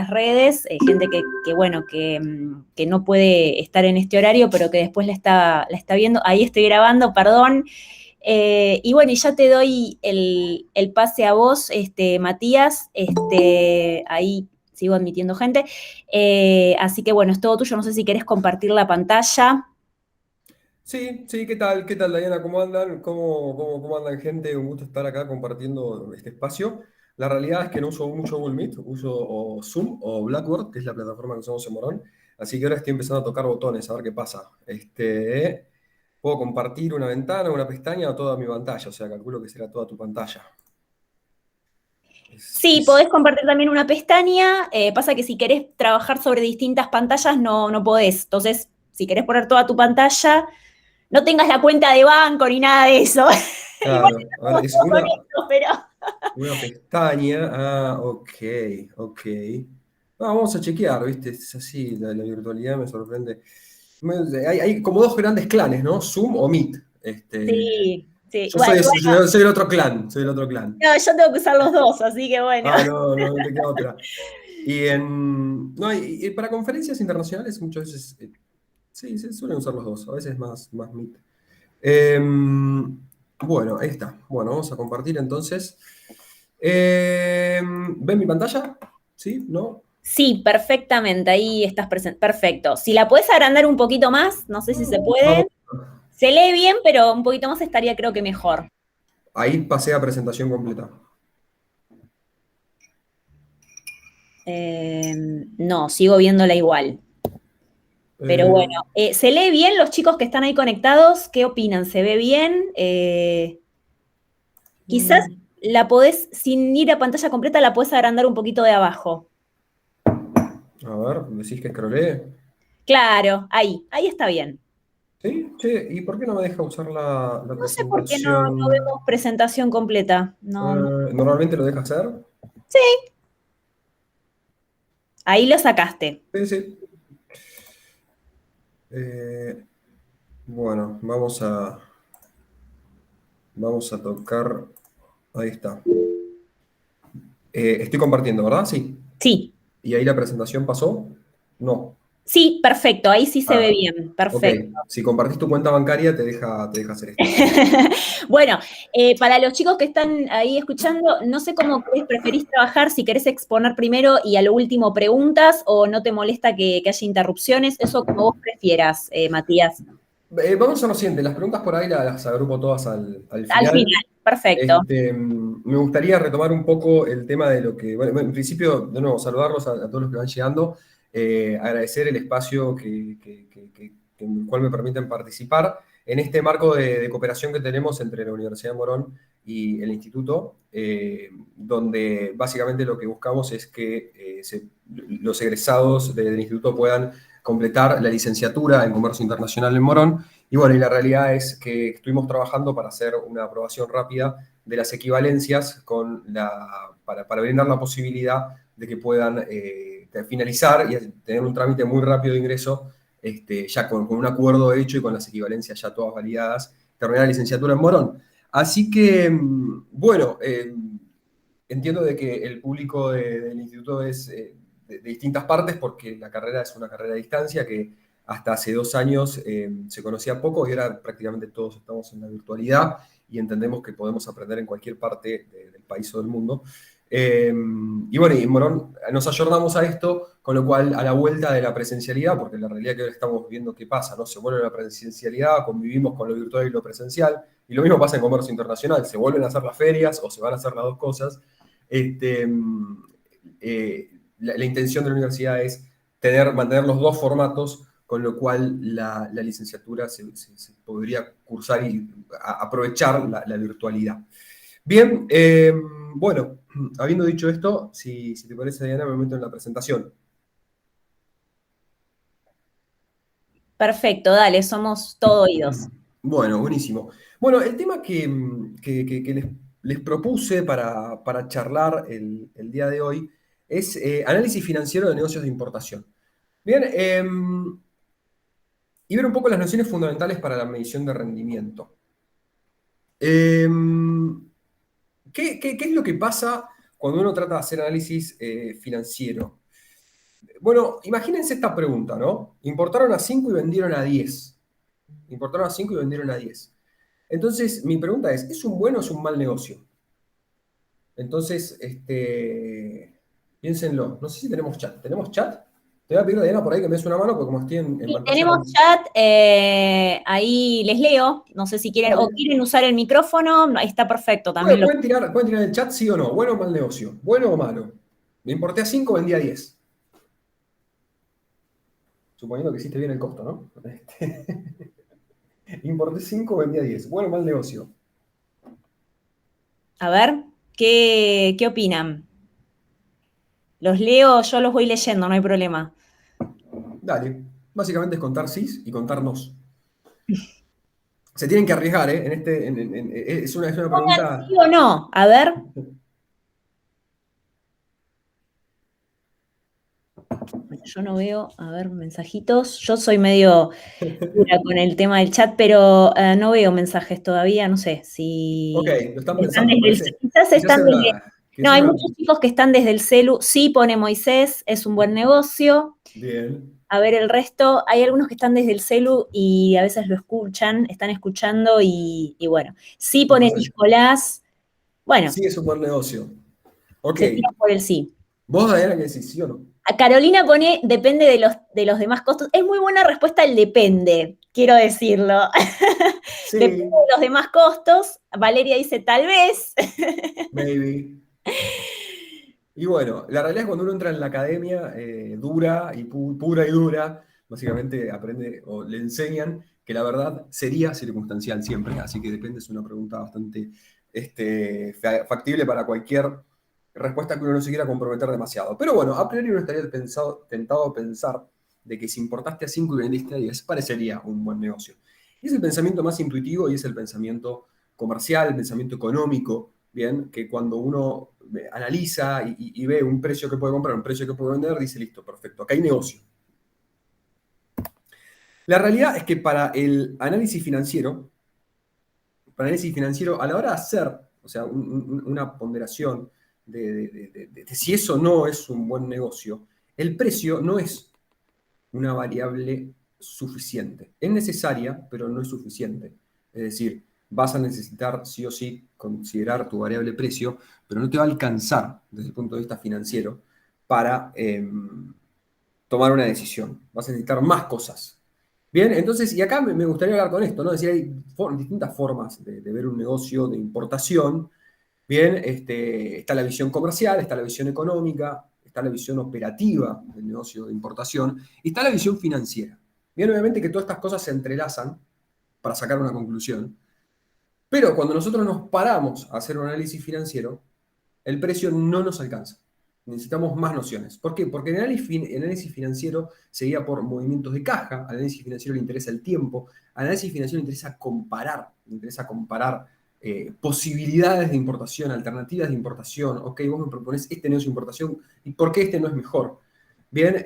las redes, gente bueno, que no puede estar en este horario, pero que después la está viendo. Ahí estoy grabando, perdón. Y bueno, y ya te doy el pase a vos, Matías, ahí sigo admitiendo gente. Así que bueno, es todo tuyo, no sé si querés compartir la pantalla. Sí, sí, ¿qué tal? ¿Qué tal, Diana? ¿Cómo andan? ¿Cómo andan, gente? Un gusto estar acá compartiendo este espacio. La realidad es que no uso mucho Google Meet, uso o Zoom o Blackboard, que es la plataforma que usamos en Morón. Así que ahora estoy empezando a tocar botones, a ver qué pasa. Puedo compartir una ventana, una pestaña o toda mi pantalla, o sea, calculo que será toda tu pantalla. Sí, podés compartir también una pestaña. Pasa que si querés trabajar sobre distintas pantallas no podés. Entonces, si querés poner toda tu pantalla, no tengas la cuenta de banco ni nada de eso. Igual Claro, a ver, estamos es todos con esto, pero... una pestaña. Ah, ok, ok. Vamos a chequear, ¿viste? Es así, la virtualidad me sorprende. Hay como dos grandes clanes, ¿no? Zoom o Meet. Sí, sí. Yo Bueno, soy el otro clan, soy el otro clan. no, yo tengo que usar los dos, así que bueno. Ah, no te queda otra. No, y para conferencias internacionales muchas veces, sí, se suelen usar los dos, a veces más Meet. Bueno, ahí está. Bueno, vamos a compartir entonces. ¿Ven mi pantalla? ¿Sí? ¿No? Sí, perfectamente, ahí estás presente. Perfecto. Si la puedes agrandar un poquito más, no sé si se Vamos. puede. Se lee bien, pero un poquito más estaría creo que mejor. Ahí pasé a presentación completa. No, sigo viéndola igual. Pero bueno, Eh, ¿se lee bien los chicos que están ahí conectados? ¿Qué opinan? ¿Se ve bien? Quizás mm, la podés, sin ir a pantalla completa, la podés agrandar un poquito de abajo. a ver, decís que scrollee. Claro, ahí está bien. ¿Sí? Che, ¿y por qué no me deja usar la No sé por qué no presentación? vemos presentación completa. No, no. ¿Normalmente lo deja hacer? Sí, ahí lo sacaste. Sí, sí. Eh, bueno, vamos a tocar. Ahí está. Estoy compartiendo, ¿verdad? Sí. Sí, ¿Y ahí la presentación pasó? No. sí, perfecto. Ahí sí se ve Ah, bien. ok. Perfecto. Si compartís tu cuenta bancaria, te deja hacer esto. Bueno, para los chicos que están ahí escuchando, no sé cómo preferís trabajar, si querés exponer primero y a lo último preguntas o no te molesta que haya interrupciones, eso como vos prefieras, Matías. Vamos a lo siguiente. Las preguntas por ahí las agrupo todas al Al final. final, perfecto. Me gustaría retomar un poco el tema de lo que, bueno, en principio, de nuevo, saludarlos a todos los que van llegando, agradecer el espacio en el cual me permiten participar en este marco de cooperación que tenemos entre la Universidad de Morón y el Instituto, donde básicamente lo que buscamos es que los egresados del Instituto puedan completar la licenciatura en Comercio Internacional en Morón. Y bueno, y la realidad es que estuvimos trabajando para hacer una aprobación rápida de las equivalencias para brindar la posibilidad de que puedan finalizar y tener un trámite muy rápido de ingreso, ya con un acuerdo hecho y con las equivalencias ya todas validadas, terminar la licenciatura en Morón. Así que, bueno, entiendo de que el público del instituto es de distintas partes porque la carrera es una carrera a distancia que hasta hace 2 años se conocía poco y ahora prácticamente todos estamos en la virtualidad y entendemos que podemos aprender en cualquier parte del país o del mundo. Y bueno, y Morón nos ayornamos a esto, con lo cual a la vuelta de la presencialidad, porque la realidad que ahora estamos viendo qué pasa, ¿no? Se vuelve a la presencialidad, convivimos con lo virtual y lo presencial, y lo mismo pasa en comercio internacional, se vuelven a hacer las ferias o se van a hacer las dos cosas. Este, la intención de la universidad es mantener los dos formatos, con lo cual la licenciatura se podría cursar y aprovechar la virtualidad. Bien, bueno, habiendo dicho esto, si te parece, Diana, me meto en la presentación. Perfecto, dale, somos todo oídos. Bueno, buenísimo. Bueno, el tema que les propuse para charlar el día de hoy es análisis financiero de negocios de importación. Bien, y ver un poco las nociones fundamentales para la medición de rendimiento. ¿Qué es lo que pasa cuando uno trata de hacer análisis financiero? Bueno, imagínense esta pregunta, ¿no? Importaron a 5 y vendieron a 10. Importaron a 5 y vendieron a 10. Entonces, mi pregunta ¿es un buen o es un mal negocio? Entonces, piénsenlo. No sé si tenemos chat. ¿Tenemos chat? Te voy a pedir a Diana por ahí que me des una mano, porque como estoy en Sí, pantalla... tenemos chat, ahí les leo, no sé si quieren, o Dale. quieren usar el micrófono, ahí está perfecto, también lo... Pueden tirar en el chat sí o no. ¿Bueno o mal negocio? ¿Bueno o malo? Me importé a 5, vendí a 10. Suponiendo que hiciste bien el costo, ¿no? Importé 5, vendí a 10. Bueno o mal negocio. A ver, ¿qué opinan? Los leo, yo los voy leyendo, no hay problema. Dale. Básicamente es contar sís y contar nos. Se tienen que arriesgar, ¿eh? Es una Pongan sí pregunta. o no, a ver. Bueno, yo no veo, a ver, mensajitos. Yo soy medio dura con el tema del chat, pero no veo mensajes todavía, no sé Ok, si lo están están pensando, desde el, parece. quizás Quizás están sea desde, una. no, Quizás hay sea una. muchos chicos que están desde el celu, sí pone Moisés, es un buen negocio. Bien. A ver, el resto, hay algunos que están desde el celu y a veces lo escuchan, están escuchando y bueno, sí Y pone pasa. Nicolás, bueno, Sí, es un buen negocio. Ok. se tira por el sí. ¿Vos, Diana, qué decís? ¿Sí o no? A Carolina pone, depende de los demás costos. Es muy buena respuesta el depende, quiero decirlo. Depende Sí, de los demás costos. Valeria dice tal vez. maybe. Y bueno, la realidad es cuando uno entra en la academia dura y pura y dura, básicamente aprende o le enseñan que la verdad sería circunstancial siempre, así que depende, es una pregunta bastante factible para cualquier respuesta que uno no se quiera comprometer demasiado. Pero bueno, a priori uno estaría tentado a pensar de que si importaste a 5 y vendiste a 10, parecería un buen negocio. Y es el pensamiento más intuitivo y es el pensamiento comercial, el pensamiento económico, bien, que cuando uno analiza y ve un precio que puede comprar, un precio que puede vender, dice, listo, perfecto, acá hay negocio. La realidad es que para análisis financiero, a la hora de hacer, o sea, una ponderación de si eso no es un buen negocio, el precio no es una variable suficiente. Es necesaria, pero no es suficiente. Es decir, vas a necesitar sí o sí considerar tu variable precio, pero no te va a alcanzar desde el punto de vista financiero para tomar una decisión. Vas a necesitar más cosas. Bien, entonces, y acá me gustaría hablar con esto, ¿no? Es decir, hay distintas formas de ver un negocio de importación. Bien, está la visión comercial, está la visión económica, está la visión operativa del negocio de importación y está la visión financiera. Bien, obviamente que todas estas cosas se entrelazan para sacar una conclusión, pero cuando nosotros nos paramos a hacer un análisis financiero, el precio no nos alcanza. Necesitamos más nociones. ¿Por qué? Porque el análisis financiero se guía por movimientos de caja, al análisis financiero le interesa el tiempo, al análisis financiero le interesa comparar posibilidades de importación, alternativas de importación. Ok, vos me proponés este negocio de importación, ¿y por qué este no es mejor? Bien,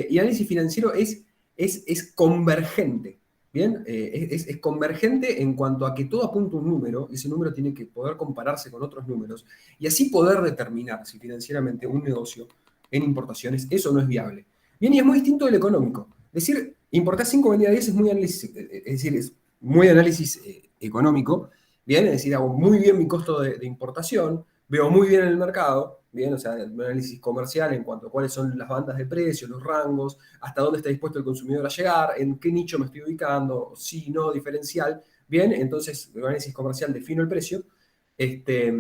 y análisis financiero es convergente. Bien, es convergente en cuanto a que todo apunta a un número, y ese número tiene que poder compararse con otros números, y así poder determinar si financieramente un negocio en importaciones, eso no es viable. Bien, y es muy distinto del económico. Decir, importar 5 vendía 10 es muy análisis, es decir, es muy análisis económico, bien, es decir, hago muy bien mi costo de importación, veo muy bien el mercado, bien, o sea, un análisis comercial en cuanto a cuáles son las bandas de precios, los rangos, hasta dónde está dispuesto el consumidor a llegar, en qué nicho me estoy ubicando, sí, no, diferencial, bien, entonces, el análisis comercial defino el precio, este,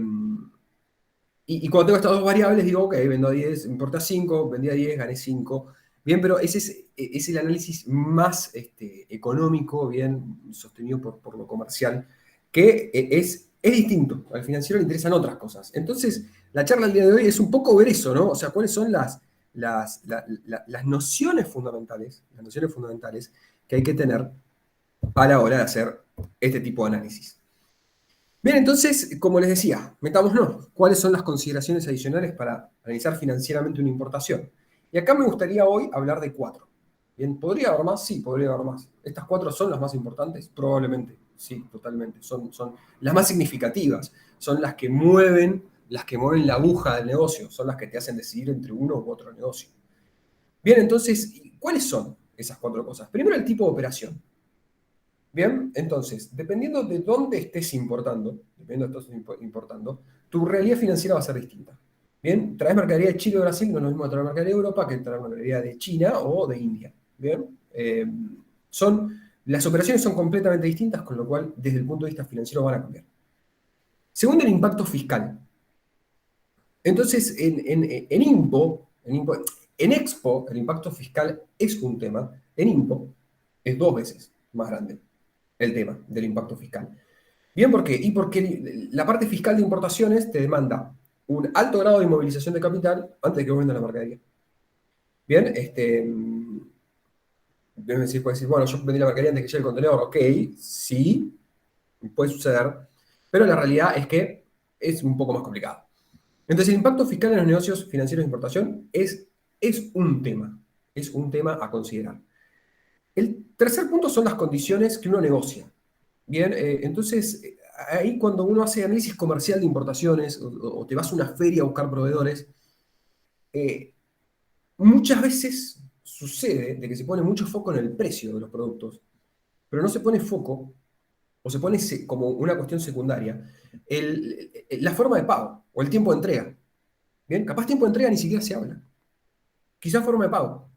y cuando tengo estas dos variables, digo, ok, vendo a 10, importa 5, vendí a 10, gané 5. Bien, pero ese es el análisis más económico, bien sostenido por lo comercial, que es distinto. Al financiero le interesan otras cosas. Entonces, la charla del día de hoy es un poco ver eso, ¿no? O sea, cuáles son las nociones fundamentales que hay que tener a la hora de hacer este tipo de análisis. Bien, entonces, como les decía, metámonos. ¿Cuáles son las consideraciones adicionales para analizar financieramente una importación? Y acá me gustaría hoy hablar de 4. Bien, ¿podría haber más? Sí, podría haber más. ¿Estas 4 son las más importantes? Probablemente, sí, totalmente. Son las más significativas. Son las que mueven la aguja del negocio. Son las que te hacen decidir entre uno u otro negocio. Bien, entonces, ¿cuáles son esas 4 cosas? Primero, el tipo de operación. Bien, entonces, dependiendo de dónde estés importando, tu realidad financiera va a ser distinta. Bien, traes mercadería de Chile o Brasil, no es lo mismo traer mercadería de Europa que traer mercadería de China o de India. Bien, las operaciones son completamente distintas, con lo cual, desde el punto de vista financiero, van a cambiar. Segundo, el impacto fiscal. Entonces, en Expo, el impacto fiscal es un tema, en IMPO es 2 veces más grande el tema del impacto fiscal. Bien, ¿por qué? Y porque la parte fiscal de importaciones te demanda un alto grado de inmovilización de capital antes de que vos vendas la mercadería. Bien, puedes decir, bueno, yo vendí la mercadería antes que llegue el contenedor. Ok, sí, puede suceder, pero la realidad es que es un poco más complicado. Entonces, el impacto fiscal en los negocios financieros de importación es un tema a considerar. El tercer punto son las condiciones que uno negocia. Bien, entonces, ahí cuando uno hace análisis comercial de importaciones o te vas a una feria a buscar proveedores, eh, muchas veces sucede de que se pone mucho foco en el precio de los productos, pero no se pone foco, o se pone como una cuestión secundaria, la forma de pago o el tiempo de entrega. Bien, capaz tiempo de entrega ni siquiera se habla. Quizás forma de pago.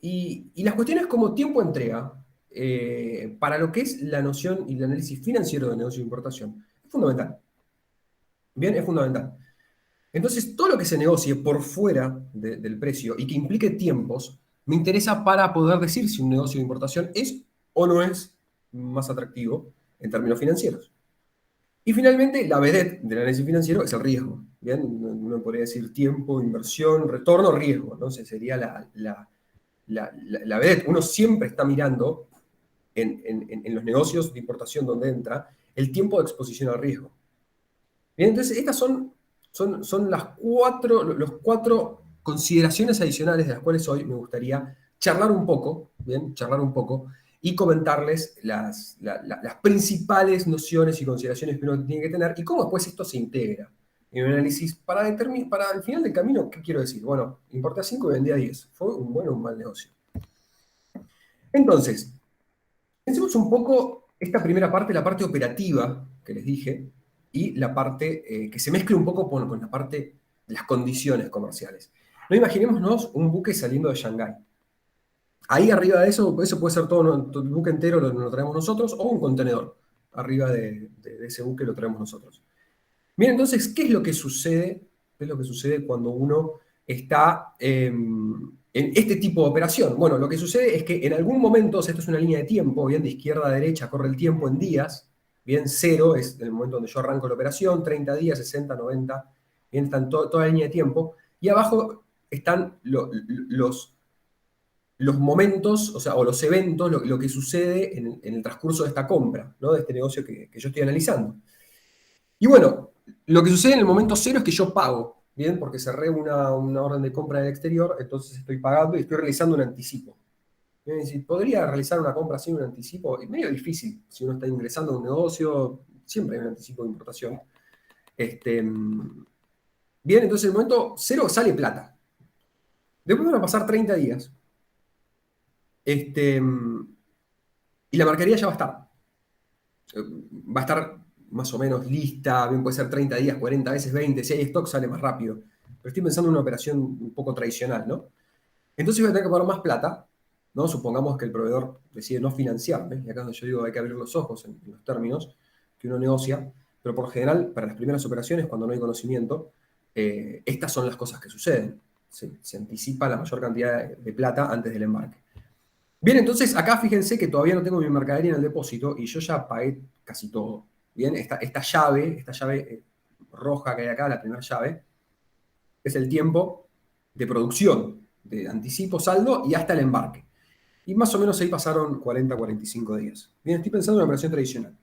Y las cuestiones como tiempo de entrega, para lo que es la noción y el análisis financiero de negocio de importación, es fundamental. Bien, es fundamental. Entonces, todo lo que se negocie por fuera del precio y que implique tiempos, me interesa para poder decir si un negocio de importación es o no es más atractivo en términos financieros. Y finalmente, la vedette del análisis financiero es el riesgo. Bien, uno podría decir tiempo, inversión, retorno, riesgo. Entonces, sería la vedette. Uno siempre está mirando en los negocios de importación donde entra el tiempo de exposición al riesgo. Bien, entonces estas son los 4 consideraciones adicionales de las cuales hoy me gustaría charlar un poco, bien, charlar un poco y comentarles las principales nociones y consideraciones que uno tiene que tener y cómo después esto se integra en un análisis para el final del camino. ¿Qué quiero decir? Bueno, importé 5 y vendí a 10. ¿Fue un buen o un mal negocio? Entonces, pensemos un poco esta primera parte, la parte operativa que les dije, y la parte que se mezcle un poco con la parte de las condiciones comerciales. No imaginémonos un buque saliendo de Shanghái. Ahí arriba de eso puede ser todo, el buque entero lo traemos nosotros, o un contenedor. Arriba de ese buque lo traemos nosotros. Bien, entonces, ¿qué es lo que sucede? ¿Qué es lo que sucede cuando uno está en este tipo de operación? Bueno, lo que sucede es que en algún momento, o sea, esto es una línea de tiempo, bien de izquierda a derecha corre el tiempo en días, bien cero es el momento donde yo arranco la operación, 30 días, 60, 90, bien están toda la línea de tiempo, y abajo están los momentos, o sea, o los eventos, lo que sucede en el transcurso de esta compra, ¿no? De este negocio que yo estoy analizando. Y bueno, lo que sucede en el momento cero es que yo pago, ¿bien? Porque cerré una orden de compra del exterior, entonces estoy pagando y estoy realizando un anticipo. ¿Bien? Es decir, podría realizar una compra sin un anticipo, es medio difícil si uno está ingresando a un negocio, siempre hay un anticipo de importación. Bien, entonces en el momento cero sale plata. Después van a pasar 30 días. Y la mercadería ya va a estar. Va a estar más o menos lista, bien puede ser 30 días, 40 veces 20, si hay stock sale más rápido. Pero estoy pensando en una operación un poco tradicional, ¿no? Entonces voy a tener que poner más plata, ¿no? Supongamos que el proveedor decide no financiarme, y acá es donde yo digo hay que abrir los ojos en los términos que uno negocia, pero por general, para las primeras operaciones, cuando no hay conocimiento, estas son las cosas que suceden. Se anticipa la mayor cantidad de plata antes del embarque. Bien, entonces acá fíjense que todavía no tengo mi mercadería en el depósito y yo ya pagué casi todo. Bien, esta llave roja que hay acá, la primera llave, es el tiempo de producción, de anticipo, saldo y hasta el embarque. Y más o menos ahí pasaron 40, 45 días. Bien, estoy pensando en una operación tradicional.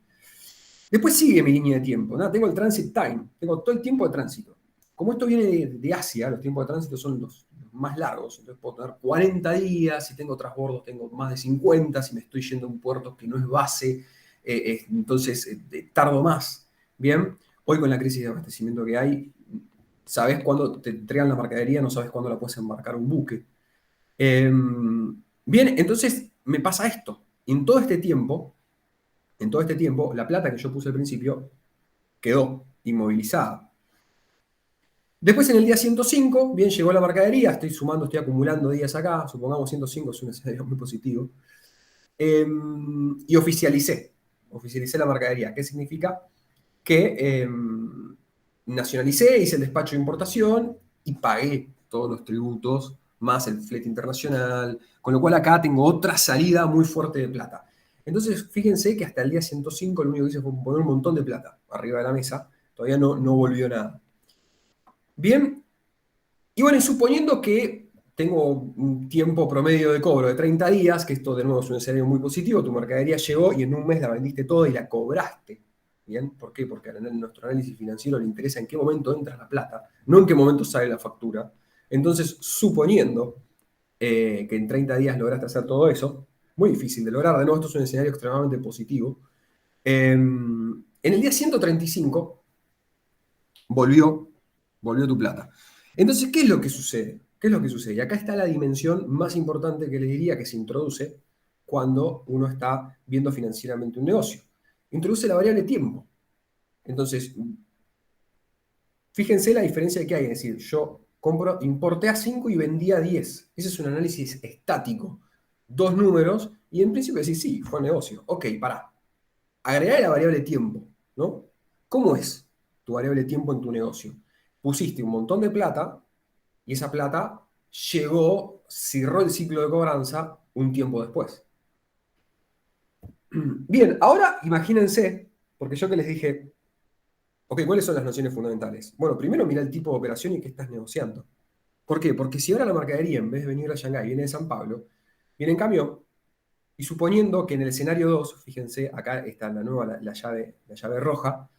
Después sigue mi línea de tiempo, ¿no? Tengo el transit time, tengo todo el tiempo de tránsito. Como esto viene de Asia, los tiempos de tránsito son los más largos, entonces puedo tener 40 días, si tengo transbordos tengo más de 50, si me estoy yendo a un puerto que no es base, entonces tardo más. Bien, hoy con la crisis de abastecimiento que hay, sabes cuándo te entregan la mercadería, no sabes cuándo la puedes embarcar un buque. Bien, entonces me pasa esto. En todo este tiempo, la plata que yo puse al principio quedó inmovilizada. Después en el día 105, bien, llegó la mercadería, estoy sumando, estoy acumulando días acá, supongamos 105 es un escenario muy positivo, y oficialicé la mercadería. ¿Qué significa? Que nacionalicé, hice el despacho de importación y pagué todos los tributos, más el flete internacional, con lo cual acá tengo otra salida muy fuerte de plata. Entonces, fíjense que hasta el día 105 lo único que hice fue poner un montón de plata arriba de la mesa, todavía no volvió nada. Bien, y bueno, y suponiendo que tengo un tiempo promedio de cobro de 30 días, que esto de nuevo es un escenario muy positivo, tu mercadería llegó y en un mes la vendiste toda y la cobraste. ¿Bien? ¿Por qué? Porque a nuestro análisis financiero le interesa en qué momento entra la plata, no en qué momento sale la factura. Entonces, suponiendo que en 30 días lograste hacer todo eso, muy difícil de lograr, de nuevo esto es un escenario extremadamente positivo, en el día 135 volvió tu plata. Entonces, ¿qué es lo que sucede? ¿Qué es lo que sucede? Y acá está la dimensión más importante que les diría que se introduce cuando uno está viendo financieramente un negocio. Introduce la variable tiempo. Entonces, fíjense la diferencia que hay. Es decir, yo importé a 5 y vendí a 10. Ese es un análisis estático. Dos números y en principio decís, sí, fue negocio. Ok, pará. Agregar la variable tiempo, ¿no? ¿Cómo es tu variable tiempo en tu negocio? Pusiste un montón de plata y esa plata cerró el ciclo de cobranza un tiempo después. Bien, ahora imagínense, porque yo que les dije, ok, ¿cuáles son las nociones fundamentales? Bueno, primero mira el tipo de operación y qué estás negociando. ¿Por qué? Porque si ahora la mercadería, en vez de venir de Shanghái, viene de San Pablo, viene en camión, y suponiendo que en el escenario 2, fíjense, acá está la llave roja,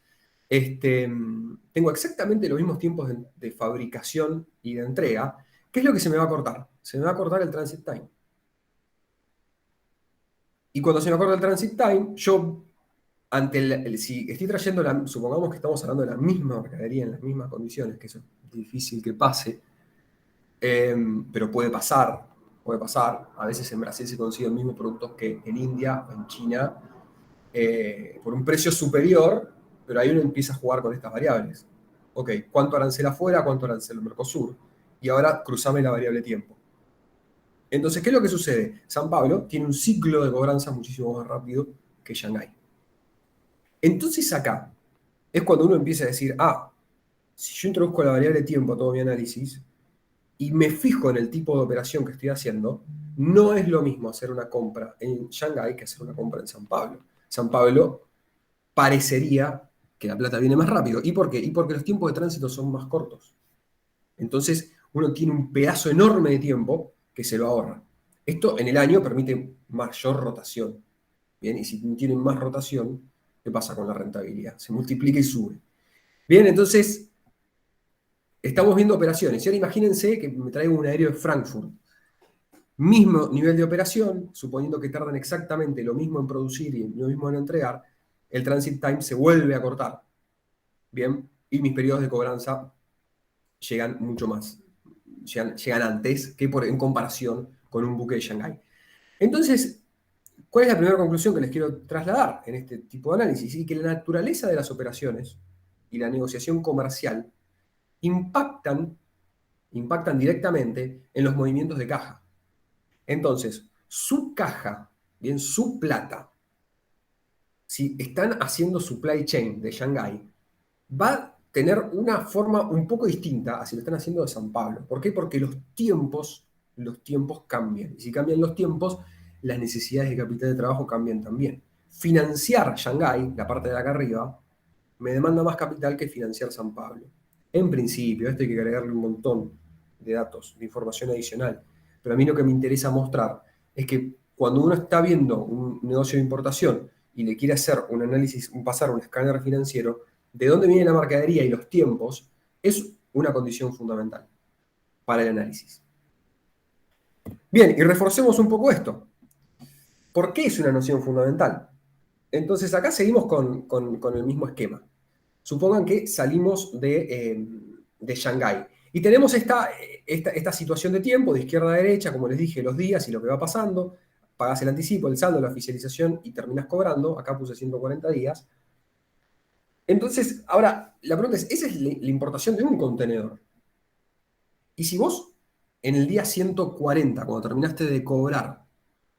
tengo exactamente los mismos tiempos de fabricación y de entrega. ¿Qué es lo que se me va a cortar? Se me va a cortar el transit time. Y cuando se me corta el transit time, yo, si estoy trayendo, supongamos que estamos hablando de la misma mercadería en las mismas condiciones, que eso es difícil que pase, pero puede pasar. A veces en Brasil se consiguen mismos productos que en India o en China por un precio superior, pero ahí uno empieza a jugar con estas variables. Ok, ¿cuánto arancel afuera? ¿Cuánto arancel Mercosur? Y ahora cruzame la variable tiempo. Entonces, ¿qué es lo que sucede? San Pablo tiene un ciclo de cobranza muchísimo más rápido que Shanghái. Entonces acá es cuando uno empieza a decir, si yo introduzco la variable tiempo a todo mi análisis y me fijo en el tipo de operación que estoy haciendo, no es lo mismo hacer una compra en Shanghái que hacer una compra en San Pablo. San Pablo parecería que la plata viene más rápido. ¿Y por qué? Y porque los tiempos de tránsito son más cortos. Entonces, uno tiene un pedazo enorme de tiempo que se lo ahorra. Esto en el año permite mayor rotación. Bien, y si tienen más rotación, ¿qué pasa con la rentabilidad? Se multiplica y sube. Bien, entonces, estamos viendo operaciones. Y ahora imagínense que me traigo un aéreo de Frankfurt. Mismo nivel de operación, suponiendo que tardan exactamente lo mismo en producir y lo mismo en entregar, el transit time se vuelve a cortar. Bien, y mis periodos de cobranza llegan mucho más, llegan antes que en comparación con un buque de Shanghái. Entonces, ¿cuál es la primera conclusión que les quiero trasladar en este tipo de análisis? Y que la naturaleza de las operaciones y la negociación comercial impactan, impactan directamente en los movimientos de caja. Entonces, su caja, bien, su plata, si están haciendo supply chain de Shanghái, va a tener una forma un poco distinta a si lo están haciendo de San Pablo. ¿Por qué? Porque los tiempos cambian. Y si cambian los tiempos, las necesidades de capital de trabajo cambian también. Financiar Shanghái, la parte de acá arriba, me demanda más capital que financiar San Pablo. En principio, esto hay que agregarle un montón de datos, de información adicional. Pero a mí lo que me interesa mostrar es que cuando uno está viendo un negocio de importación y le quiere hacer un análisis, pasar un escáner financiero, de dónde viene la mercadería y los tiempos es una condición fundamental para el análisis. Bien, y reforcemos un poco esto. ¿Por qué es una noción fundamental? Entonces acá seguimos con el mismo esquema. Supongan que salimos de Shanghái. Y tenemos esta situación de tiempo, de izquierda a derecha, como les dije, los días y lo que va pasando. Pagás el anticipo, el saldo, la oficialización y terminás cobrando. Acá puse 140 días. Entonces, ahora, la pregunta es, esa es la importación de un contenedor. Y si vos en el día 140, cuando terminaste de cobrar,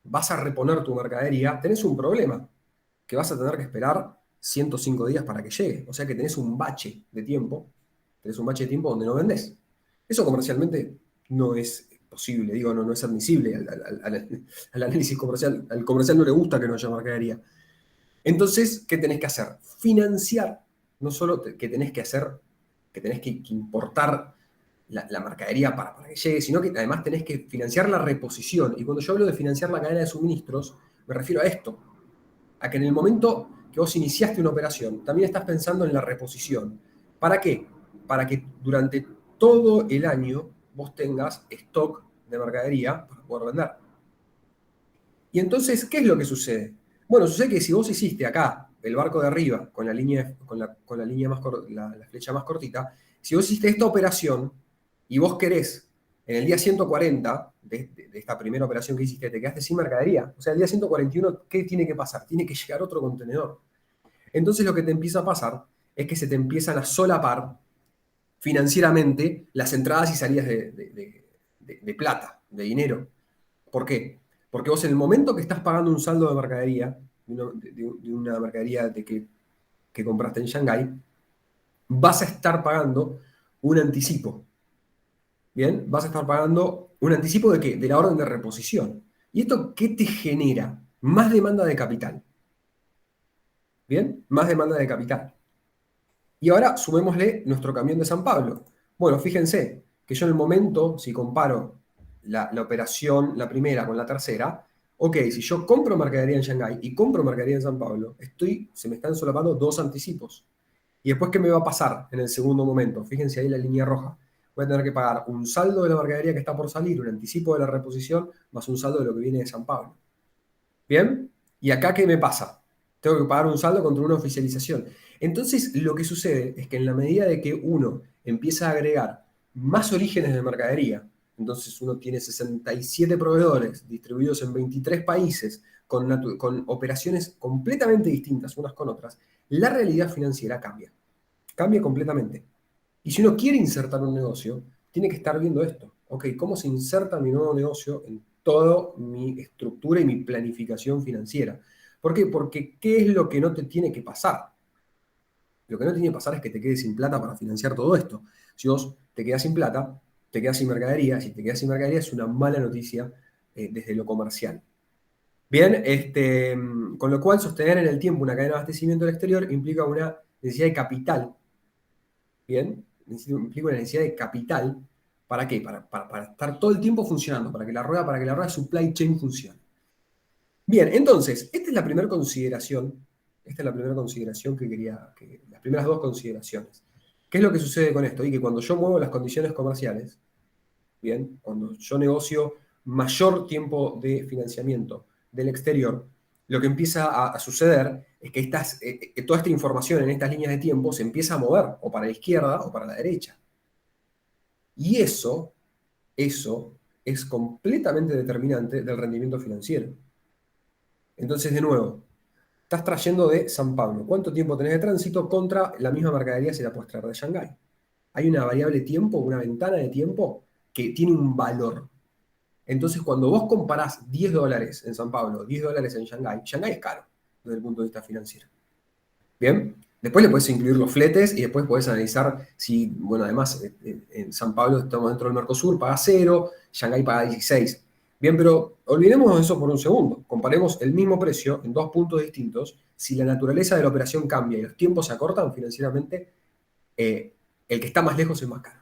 vas a reponer tu mercadería, tenés un problema, que vas a tener que esperar 105 días para que llegue. O sea que tenés un bache de tiempo, donde no vendés. Eso comercialmente no es posible, digo, no es admisible al análisis comercial. Al comercial no le gusta que no haya mercadería. Entonces, ¿qué tenés que hacer? Financiar. No solo que tenés que hacer, que tenés que importar la mercadería para que llegue, sino que además tenés que financiar la reposición. Y cuando yo hablo de financiar la cadena de suministros, me refiero a esto, a que en el momento que vos iniciaste una operación, también estás pensando en la reposición. ¿Para qué? Para que durante todo el año vos tengas stock de mercadería para poder vender. Y entonces, ¿qué es lo que sucede? Bueno, sucede que si vos hiciste acá el barco de arriba con la línea, con la línea la flecha más cortita, si vos hiciste esta operación y vos querés, en el día 140 de esta primera operación que hiciste, te quedaste sin mercadería. O sea, el día 141, ¿qué tiene que pasar? Tiene que llegar otro contenedor. Entonces lo que te empieza a pasar es que se te empiezan a solapar financieramente las entradas y salidas de plata, de dinero. ¿Por qué? Porque vos en el momento que estás pagando un saldo de mercadería, de una mercadería que compraste en Shanghái, vas a estar pagando un anticipo. ¿Bien? Vas a estar pagando un anticipo ¿de qué? De la orden de reposición. ¿Y esto qué te genera? Más demanda de capital. ¿Bien? Más demanda de capital. Y ahora sumémosle nuestro camión de San Pablo. Bueno, fíjense que yo en el momento, si comparo la operación, la primera con la tercera, ok, si yo compro mercadería en Shanghái y compro mercadería en San Pablo, se me están solapando dos anticipos. ¿Y después qué me va a pasar en el segundo momento? Fíjense ahí la línea roja. Voy a tener que pagar un saldo de la mercadería que está por salir, un anticipo de la reposición, más un saldo de lo que viene de San Pablo. ¿Bien? ¿Y acá qué me pasa? Tengo que pagar un saldo contra una oficialización. Entonces, lo que sucede es que en la medida de que uno empieza a agregar más orígenes de mercadería, entonces uno tiene 67 proveedores distribuidos en 23 países con operaciones completamente distintas unas con otras, la realidad financiera cambia. Cambia completamente. Y si uno quiere insertar un negocio, tiene que estar viendo esto. Ok, ¿cómo se inserta mi nuevo negocio en toda mi estructura y mi planificación financiera? ¿Por qué? Porque ¿qué es lo que no te tiene que pasar? Lo que no tiene que pasar es que te quedes sin plata para financiar todo esto. Si vos te quedas sin plata, te quedas sin mercadería. Si te quedas sin mercadería es una mala noticia desde lo comercial. Bien, con lo cual sostener en el tiempo una cadena de abastecimiento del exterior implica una necesidad de capital. Bien, implica una necesidad de capital. ¿Para qué? Para estar todo el tiempo funcionando, para que la rueda supply chain funcione. Bien, entonces, esta es la primera consideración. Esta es la primera consideración las primeras dos consideraciones. ¿Qué es lo que sucede con esto? Y que cuando yo muevo las condiciones comerciales, bien, cuando yo negocio mayor tiempo de financiamiento del exterior, lo que empieza a suceder es que toda esta información en estas líneas de tiempo se empieza a mover o para la izquierda o para la derecha. Y eso es completamente determinante del rendimiento financiero. Entonces, de nuevo, estás trayendo de San Pablo. ¿Cuánto tiempo tenés de tránsito contra la misma mercadería si la puedes traer de Shanghái? Hay una variable tiempo, una ventana de tiempo que tiene un valor. Entonces, cuando vos comparás $10 en San Pablo, $10 en Shanghái, Shanghái es caro desde el punto de vista financiero. ¿Bien? Después le puedes incluir los fletes y después podés analizar si, bueno, además en San Pablo estamos dentro del Mercosur, paga 0, Shanghái paga 16. Bien, pero olvidémonos de eso por un segundo. Comparemos el mismo precio en dos puntos distintos. Si la naturaleza de la operación cambia y los tiempos se acortan financieramente, el que está más lejos es más caro.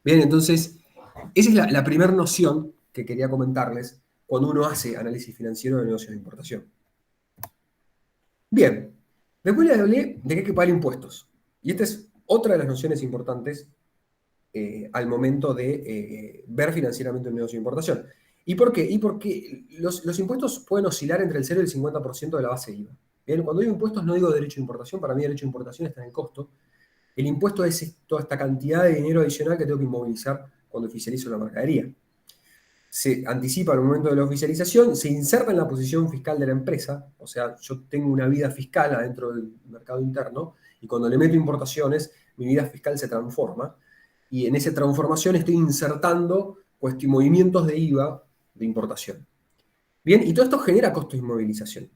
Bien, entonces, esa es la primera noción que quería comentarles cuando uno hace análisis financiero de negocios de importación. Bien, después les hablé de que hay que pagar impuestos. Y esta es otra de las nociones importantes al momento de ver financieramente un negocio de importación. ¿Y por qué? Y porque los impuestos pueden oscilar entre el 0 y el 50% de la base IVA. Bien, cuando digo impuestos no digo derecho de importación, para mí derecho de importación está en el costo. El impuesto es toda esta cantidad de dinero adicional que tengo que inmovilizar cuando oficializo la mercadería. Se anticipa el momento de la oficialización, se inserta en la posición fiscal de la empresa, o sea, yo tengo una vida fiscal adentro del mercado interno, y cuando le meto importaciones, mi vida fiscal se transforma, y en esa transformación estoy insertando movimientos de IVA de importación. Bien, y todo esto genera costo de inmovilización.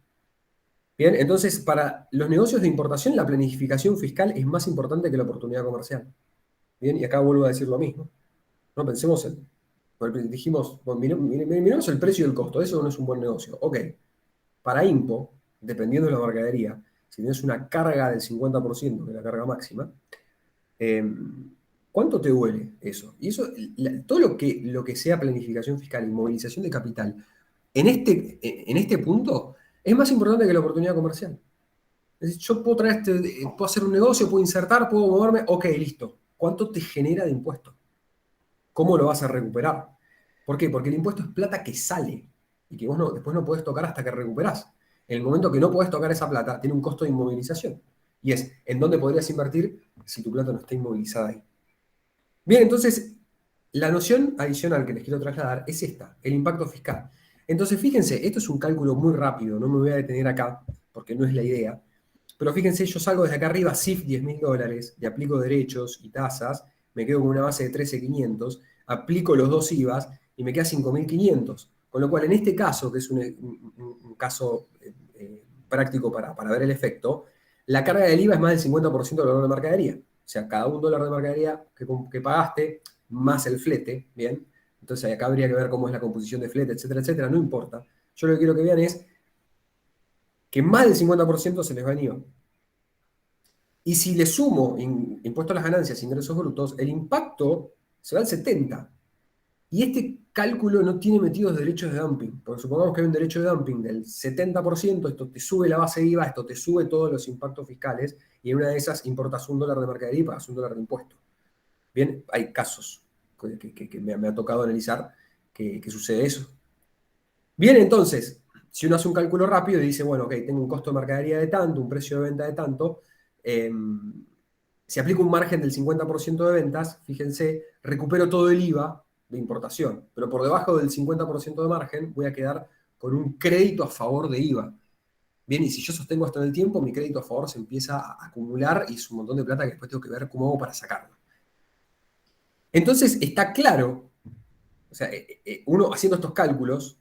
Bien, entonces para los negocios de importación la planificación fiscal es más importante que la oportunidad comercial. Bien, y acá vuelvo a decir lo mismo. No pensemos en, dijimos, bueno, miremos el precio y el costo, eso no es un buen negocio. Ok, para IMPO, dependiendo de la mercadería, si tienes una carga del 50%, que es la carga máxima, eh, ¿cuánto te duele eso? Y eso, todo lo que sea planificación fiscal y movilización de capital, en este punto, es más importante que la oportunidad comercial. Es decir, yo puedo traer puedo hacer un negocio, puedo insertar, puedo moverme, ok, listo. ¿Cuánto te genera de impuesto? ¿Cómo lo vas a recuperar? ¿Por qué? Porque el impuesto es plata que sale y que vos después no podés tocar hasta que recuperás. En el momento que no podés tocar esa plata, tiene un costo de inmovilización. Y es, ¿en dónde podrías invertir si tu plata no está inmovilizada ahí? Bien, entonces, la noción adicional que les quiero trasladar es esta, el impacto fiscal. Entonces, fíjense, esto es un cálculo muy rápido, no me voy a detener acá, porque no es la idea. Pero fíjense, yo salgo desde acá arriba, CIF $10.000, le aplico derechos y tasas, me quedo con una base de 13.500, aplico los dos IVAs y me queda 5.500. Con lo cual, en este caso, que es un caso práctico para ver el efecto, la carga del IVA es más del 50% del valor de mercadería. O sea, cada $1 de mercadería que pagaste, más el flete, ¿bien? Entonces acá habría que ver cómo es la composición de flete, etcétera, etcétera, no importa. Yo lo que quiero que vean es que más del 50% se les va en IVA. Y si le sumo impuesto a las ganancias, ingresos brutos, el impacto se va al 70%. Y este cálculo no tiene metidos derechos de dumping, porque supongamos que hay un derecho de dumping del 70%, esto te sube la base de IVA, esto te sube todos los impactos fiscales, y en una de esas importas $1 de mercadería y pagas $1 de impuesto. Bien, hay casos que me ha tocado analizar que sucede eso. Bien, entonces, si uno hace un cálculo rápido y dice, bueno, ok, tengo un costo de mercadería de tanto, un precio de venta de tanto, si aplico un margen del 50% de ventas, fíjense, recupero todo el IVA de importación, pero por debajo del 50% de margen voy a quedar con un crédito a favor de IVA. Bien, y si yo sostengo esto en el tiempo, mi crédito a favor se empieza a acumular y es un montón de plata que después tengo que ver cómo hago para sacarlo. Entonces, está claro, o sea, uno haciendo estos cálculos,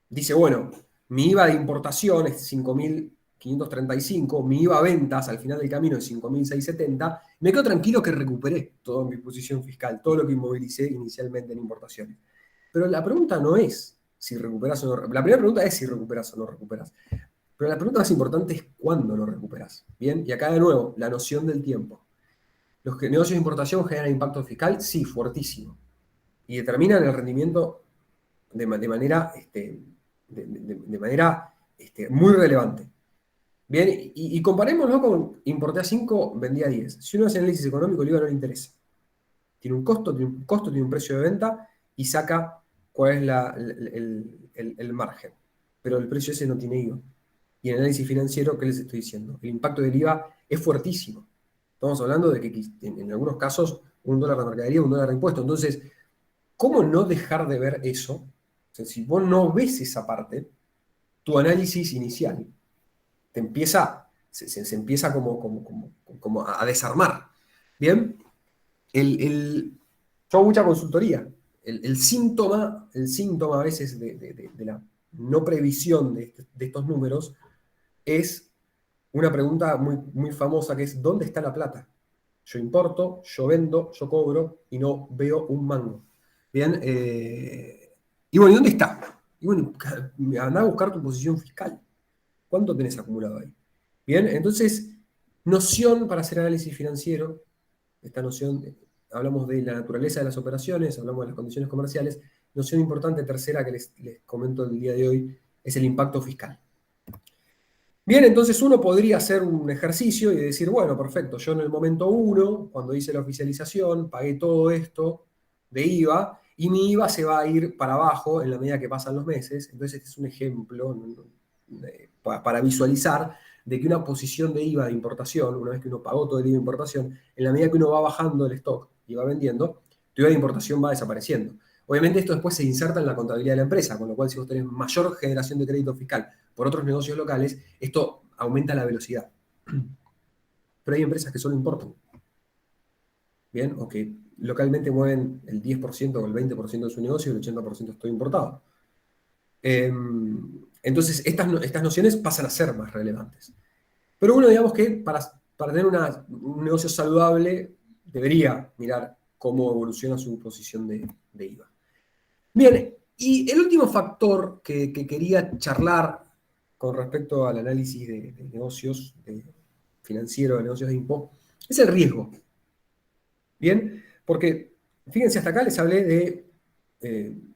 dice, bueno, mi IVA de importación es 5.535, mi IVA a ventas al final del camino es 5.670, me quedo tranquilo que recuperé toda mi posición fiscal, todo lo que inmovilicé inicialmente en importaciones. Pero la pregunta no es si recuperas o no. La primera pregunta es si recuperas o no recuperas. Pero la pregunta más importante es cuándo lo recuperas. Bien, y acá de nuevo, la noción del tiempo. ¿Los negocios de importación generan impacto fiscal? Sí, fuertísimo. Y determinan el rendimiento de manera de manera muy relevante. Bien, y comparémoslo con importé a 5, vendí a 10. Si uno hace análisis económico, el IVA no le interesa. Tiene un costo, tiene un precio de venta y saca cuál es el margen. Pero el precio ese no tiene IVA. Y en análisis financiero, ¿qué les estoy diciendo? El impacto del IVA es fuertísimo. Estamos hablando de que en algunos casos $1 de mercadería, $1 de impuesto. Entonces, ¿cómo no dejar de ver eso? O sea, si vos no ves esa parte, tu análisis inicial se empieza como a desarmar. Bien, yo hago mucha consultoría. El síntoma a veces de la no previsión de estos números es una pregunta muy, muy famosa que es, ¿dónde está la plata? Yo importo, yo vendo, yo cobro y no veo un mango. Bien, y bueno, ¿y dónde está? Y bueno, andá a buscar tu posición fiscal. ¿Cuánto tenés acumulado ahí? Bien, entonces, noción para hacer análisis financiero, esta noción, hablamos de la naturaleza de las operaciones, hablamos de las condiciones comerciales, noción importante tercera que les comento el día de hoy es el impacto fiscal. Bien, entonces uno podría hacer un ejercicio y decir, bueno, perfecto, yo en el momento 1, cuando hice la oficialización, pagué todo esto de IVA, y mi IVA se va a ir para abajo en la medida que pasan los meses. Entonces este es un ejemplo para visualizar de que una posición de IVA de importación, una vez que uno pagó todo el IVA de importación, en la medida que uno va bajando el stock y va vendiendo, tu IVA de importación va desapareciendo. Obviamente esto después se inserta en la contabilidad de la empresa, con lo cual si vos tenés mayor generación de crédito fiscal por otros negocios locales, esto aumenta la velocidad. Pero hay empresas que solo importan, ¿bien? O que localmente mueven el 10% o el 20% de su negocio y el 80% es todo importado. Entonces, estas nociones pasan a ser más relevantes. Pero uno, digamos que para tener un negocio saludable, debería mirar cómo evoluciona su posición de IVA. Bien, y el último factor que quería charlar con respecto al análisis de negocios financieros, de negocios de IMPO, es el riesgo. Bien, porque fíjense, hasta acá les hablé de,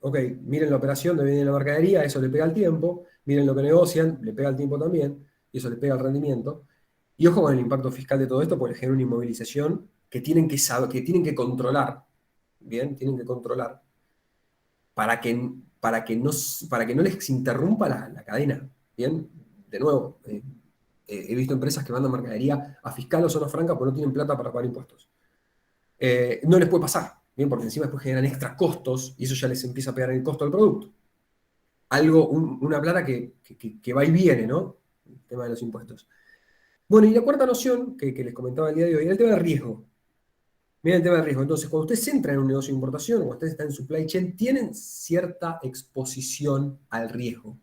ok, miren la operación de viene la mercadería, eso le pega al tiempo, miren lo que negocian, le pega al tiempo también, y eso le pega al rendimiento. Y ojo con el impacto fiscal de todo esto, porque genera una inmovilización que tienen que saber, que tienen que controlar. Bien, tienen que controlar para que no les interrumpa la cadena. Bien, de nuevo, he visto empresas que mandan mercadería a fiscal o zona franca porque no tienen plata para pagar impuestos. No les puede pasar, bien, porque encima después generan extra costos y eso ya les empieza a pegar en el costo del producto. Una plata que va y viene, ¿no? El tema de los impuestos. Bueno, y la cuarta noción que les comentaba el día de hoy era el tema del riesgo. Miren el tema del riesgo. Entonces, cuando usted se entra en un negocio de importación, cuando usted está en supply chain, tienen cierta exposición al riesgo.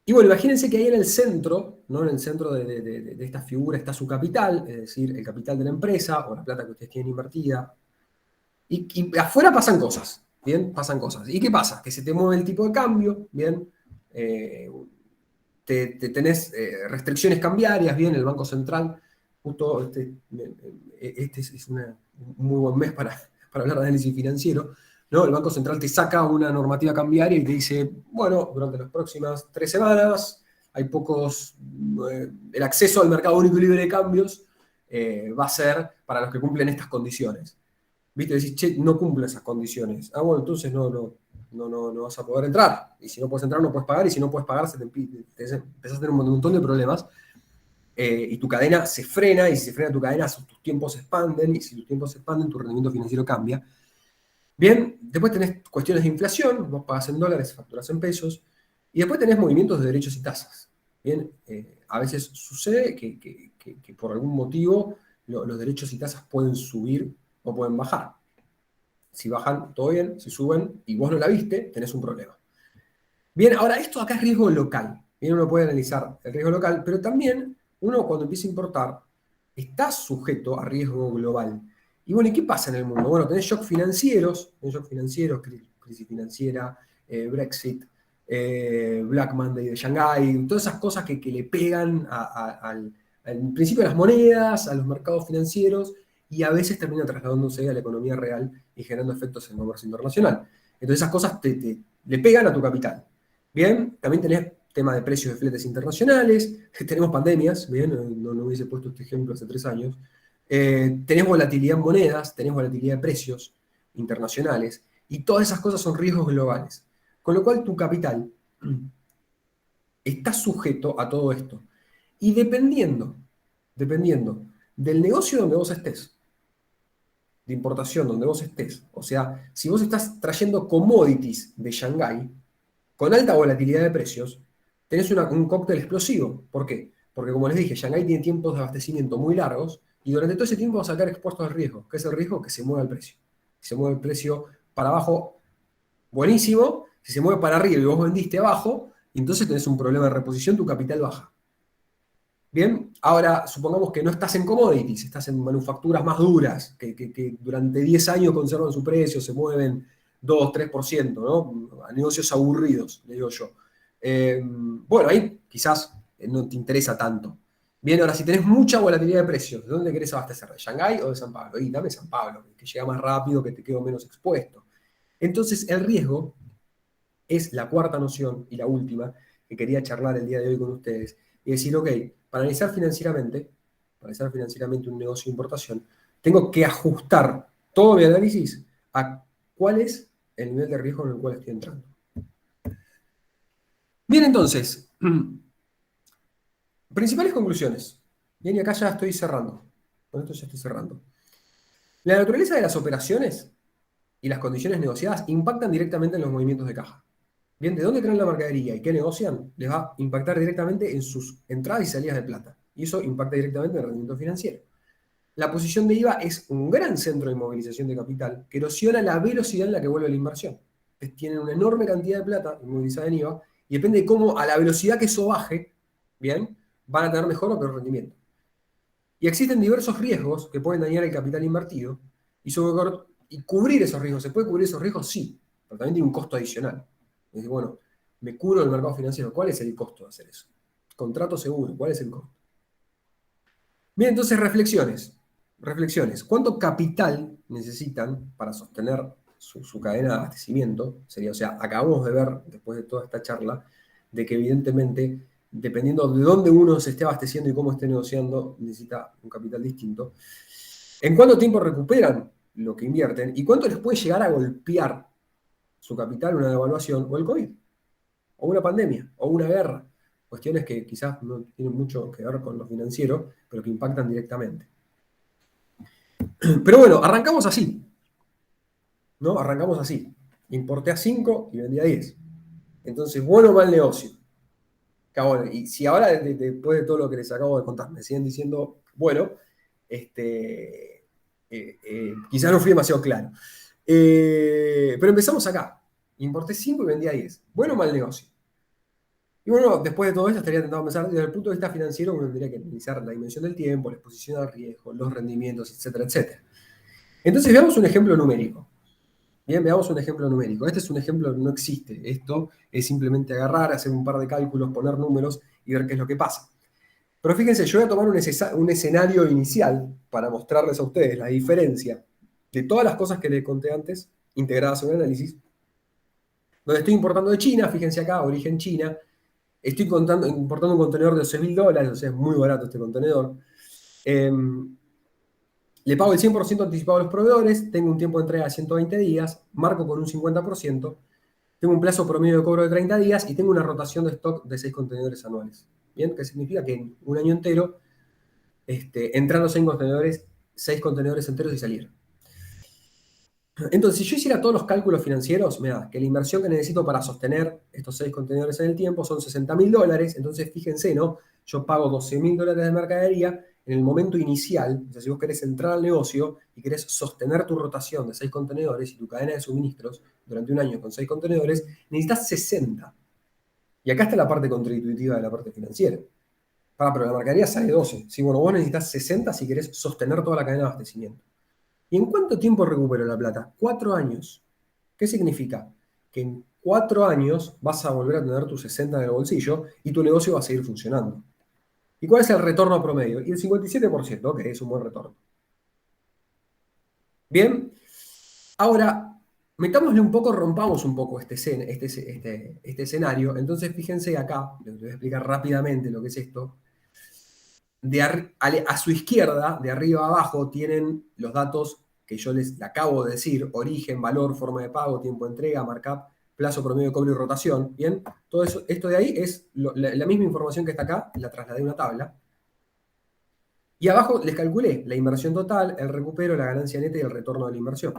Y bueno, imagínense que ahí en el centro, ¿no? En el centro de esta figura está su capital, es decir, el capital de la empresa o la plata que ustedes tienen invertida. Y afuera pasan cosas, ¿bien? Pasan cosas. ¿Y qué pasa? Que se te mueve el tipo de cambio, ¿bien? Tenés restricciones cambiarias, ¿bien? El Banco Central, justo este es un muy buen mes para hablar de análisis financiero, ¿no? El Banco Central te saca una normativa cambiaria y te dice, bueno, durante las próximas 3 semanas hay el acceso al mercado único y libre de cambios va a ser para los que cumplen estas condiciones. ¿Viste? Decís, che, no cumple esas condiciones. Ah, bueno, entonces no vas a poder entrar. Y si no puedes entrar, no puedes pagar. Y si no puedes pagar, empezás a tener un montón de problemas. Y tu cadena se frena. Y si se frena tu cadena, tus tiempos se expanden. Y si tus tiempos se expanden, tu rendimiento financiero cambia. Bien, después tenés cuestiones de inflación. Vos pagás en dólares, facturas en pesos. Y después tenés movimientos de derechos y tasas. Bien, a veces sucede que por algún motivo los derechos y tasas pueden subir o pueden bajar. Si bajan, todo bien. Si suben y vos no la viste, tenés un problema. Bien, ahora esto acá es riesgo local. Bien, uno puede analizar el riesgo local, pero también uno cuando empieza a importar está sujeto a riesgo global. Y bueno, ¿y qué pasa en el mundo? Bueno, tenés shocks financieros, crisis financiera, Brexit, Black Monday de Shanghái, todas esas cosas que le pegan al principio a las monedas, a los mercados financieros, y a veces termina trasladándose a la economía real y generando efectos en el comercio internacional. Entonces esas cosas le pegan a tu capital. Bien, también tenés tema de precios de fletes internacionales, tenemos pandemias, bien, no hubiese puesto este ejemplo hace 3 años. Tenés volatilidad en monedas, tenés volatilidad de precios internacionales, y todas esas cosas son riesgos globales. Con lo cual tu capital está sujeto a todo esto. Y dependiendo del negocio donde vos estés, de importación donde vos estés, o sea, si vos estás trayendo commodities de Shanghái, con alta volatilidad de precios, tenés un cóctel explosivo. ¿Por qué? Porque como les dije, Shanghái tiene tiempos de abastecimiento muy largos y durante todo ese tiempo vas a estar expuesto al riesgo. ¿Qué es el riesgo? Que se mueva el precio. Si se mueve el precio para abajo, buenísimo. Si se mueve para arriba y vos vendiste abajo, entonces tenés un problema de reposición, tu capital baja. Bien, ahora supongamos que no estás en commodities, estás en manufacturas más duras, que durante 10 años conservan su precio, se mueven 2-3%, ¿no? A negocios aburridos, le digo yo. Bueno, ahí quizás no te interesa tanto. Bien, ahora si tenés mucha volatilidad de precios, ¿de dónde querés abastecer? ¿De Shanghái o de San Pablo? Y dame San Pablo, que llega más rápido, que te quedo menos expuesto. Entonces, el riesgo es la cuarta noción y la última que quería charlar el día de hoy con ustedes. Y decir, ok, para analizar financieramente un negocio de importación, tengo que ajustar todo mi análisis a cuál es el nivel de riesgo en el cual estoy entrando. Bien, entonces, Principales conclusiones. Bien, y acá ya estoy cerrando. Con esto ya estoy cerrando. La naturaleza de las operaciones y las condiciones negociadas impactan directamente en los movimientos de caja. Bien, ¿de dónde traen la mercadería y qué negocian? Les va a impactar directamente en sus entradas y salidas de plata. Y eso impacta directamente en el rendimiento financiero. La posición de IVA es un gran centro de movilización de capital que erosiona la velocidad en la que vuelve la inversión. Tienen una enorme cantidad de plata inmovilizada en IVA y depende de cómo, a la velocidad que eso baje, bien, van a tener mejor o peor rendimiento. Y existen diversos riesgos que pueden dañar el capital invertido y cubrir esos riesgos. ¿Se puede cubrir esos riesgos? Sí, pero también tiene un costo adicional. Es decir, bueno, me cubro del mercado financiero. ¿Cuál es el costo de hacer eso? Contrato seguro, ¿cuál es el costo? Bien, entonces reflexiones. Reflexiones. ¿Cuánto capital necesitan para sostener su cadena de abastecimiento? Sería, o sea, acabamos de ver, después de toda esta charla, de que evidentemente, dependiendo de dónde uno se esté abasteciendo y cómo esté negociando, necesita un capital distinto. ¿En cuánto tiempo recuperan lo que invierten? ¿Y cuánto les puede llegar a golpear su capital una devaluación o el COVID? O una pandemia, o una guerra. Cuestiones que quizás no tienen mucho que ver con lo financiero, pero que impactan directamente. Pero bueno, arrancamos así, ¿no? Arrancamos así. Importé a 5 y vendí a 10. Entonces, bueno o mal negocio. Bueno, y si ahora, después de todo lo que les acabo de contar, me siguen diciendo, bueno, quizás no fui demasiado claro. Pero empezamos acá. Importé 5 y vendí a 10. Bueno o mal negocio. Y bueno, después de todo esto estaría tentado a pensar, desde el punto de vista financiero, uno tendría que analizar la dimensión del tiempo, la exposición al riesgo, los rendimientos, etcétera, etcétera. Entonces veamos un ejemplo numérico. Bien, veamos un ejemplo numérico. Este es un ejemplo que no existe. Esto es simplemente agarrar, hacer un par de cálculos, poner números y ver qué es lo que pasa. Pero fíjense, yo voy a tomar un escenario inicial para mostrarles a ustedes la diferencia de todas las cosas que les conté antes, integradas en un análisis, donde estoy importando de China, fíjense acá, origen China, estoy importando un contenedor de 12.000 dólares, o sea, es muy barato este contenedor. Le pago el 100% anticipado a los proveedores, tengo un tiempo de entrega de 120 días, marco con un 50%, tengo un plazo promedio de cobro de 30 días y tengo una rotación de stock de 6 contenedores anuales. ¿Bien? Que significa que en un año entero entraron 6 contenedores enteros y salieron. Entonces, si yo hiciera todos los cálculos financieros, me da que la inversión que necesito para sostener estos 6 contenedores en el tiempo son 60.000 dólares. Entonces, fíjense, ¿no? Yo pago 12.000 dólares de mercadería en el momento inicial. O sea, si vos querés entrar al negocio y querés sostener tu rotación de 6 contenedores y tu cadena de suministros durante un año con 6 contenedores, necesitas 60. Y acá está la parte contraintuitiva de la parte financiera. Pero la mercadería sale 12. Sí, bueno, vos necesitas 60 si querés sostener toda la cadena de abastecimiento. ¿Y en cuánto tiempo recupero la plata? 4 años. ¿Qué significa? Que en 4 años vas a volver a tener tus 60 en el bolsillo y tu negocio va a seguir funcionando. ¿Y cuál es el retorno promedio? Y el 57%, que es un buen retorno. Bien, ahora metámosle un poco, rompamos un poco este escenario. Entonces, fíjense acá, les voy a explicar rápidamente lo que es esto. A su izquierda, de arriba a abajo, tienen los datos que yo les acabo de decir: origen, valor, forma de pago, tiempo de entrega, markup, plazo promedio de cobro y rotación. Bien, todo eso, esto de ahí es la misma información que está acá, la trasladé a una tabla. Y abajo les calculé la inversión total, el recupero, la ganancia neta y el retorno de la inversión.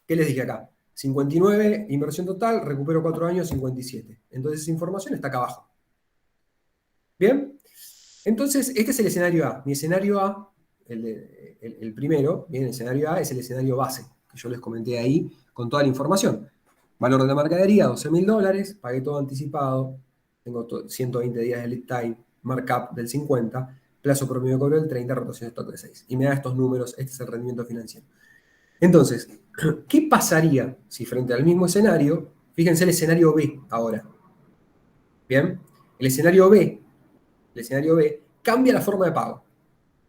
¿Qué les dije acá? 59, inversión total, recupero 4 años, 57. Entonces esa información está acá abajo. Bien, entonces este es el escenario A. Mi escenario A, el primero, bien, el escenario A es el escenario base, que yo les comenté ahí con toda la información. Valor de la mercadería, 12.000 dólares, pagué todo anticipado, tengo 120 días de lead time, markup del 50, plazo promedio de cobro del 30, rotación de stock de 6. Y me da estos números, este es el rendimiento financiero. Entonces, ¿qué pasaría si frente al mismo escenario, fíjense el escenario B ahora? Bien, el escenario B cambia la forma de pago.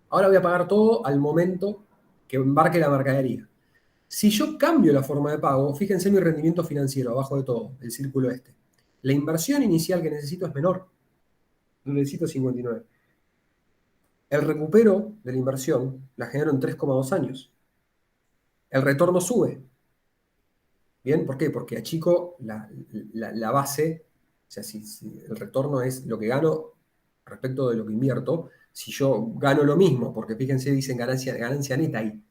Ahora voy a pagar todo al momento que embarque la mercadería. Si yo cambio la forma de pago, fíjense mi rendimiento financiero, abajo de todo, el círculo este. La inversión inicial que necesito es menor. Necesito 59. El recupero de la inversión la genero en 3,2 años. El retorno sube. ¿Bien? ¿Por qué? Porque achico la base sea, si el retorno es lo que gano respecto de lo que invierto, si yo gano lo mismo, porque fíjense, dicen ganancia neta ahí.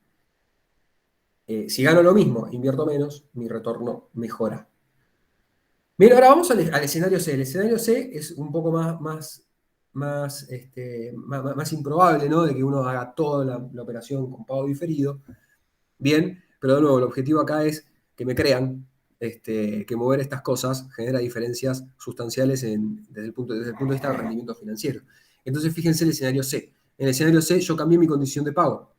Si gano lo mismo, invierto menos, mi retorno mejora. Bien, ahora vamos al escenario C. El escenario C es un poco más improbable, ¿no? De que uno haga toda la operación con pago diferido. Bien, pero de nuevo, el objetivo acá es que me crean que mover estas cosas genera diferencias sustanciales desde el punto de vista del rendimiento financiero. Entonces, fíjense el escenario C. En el escenario C yo cambié mi condición de pago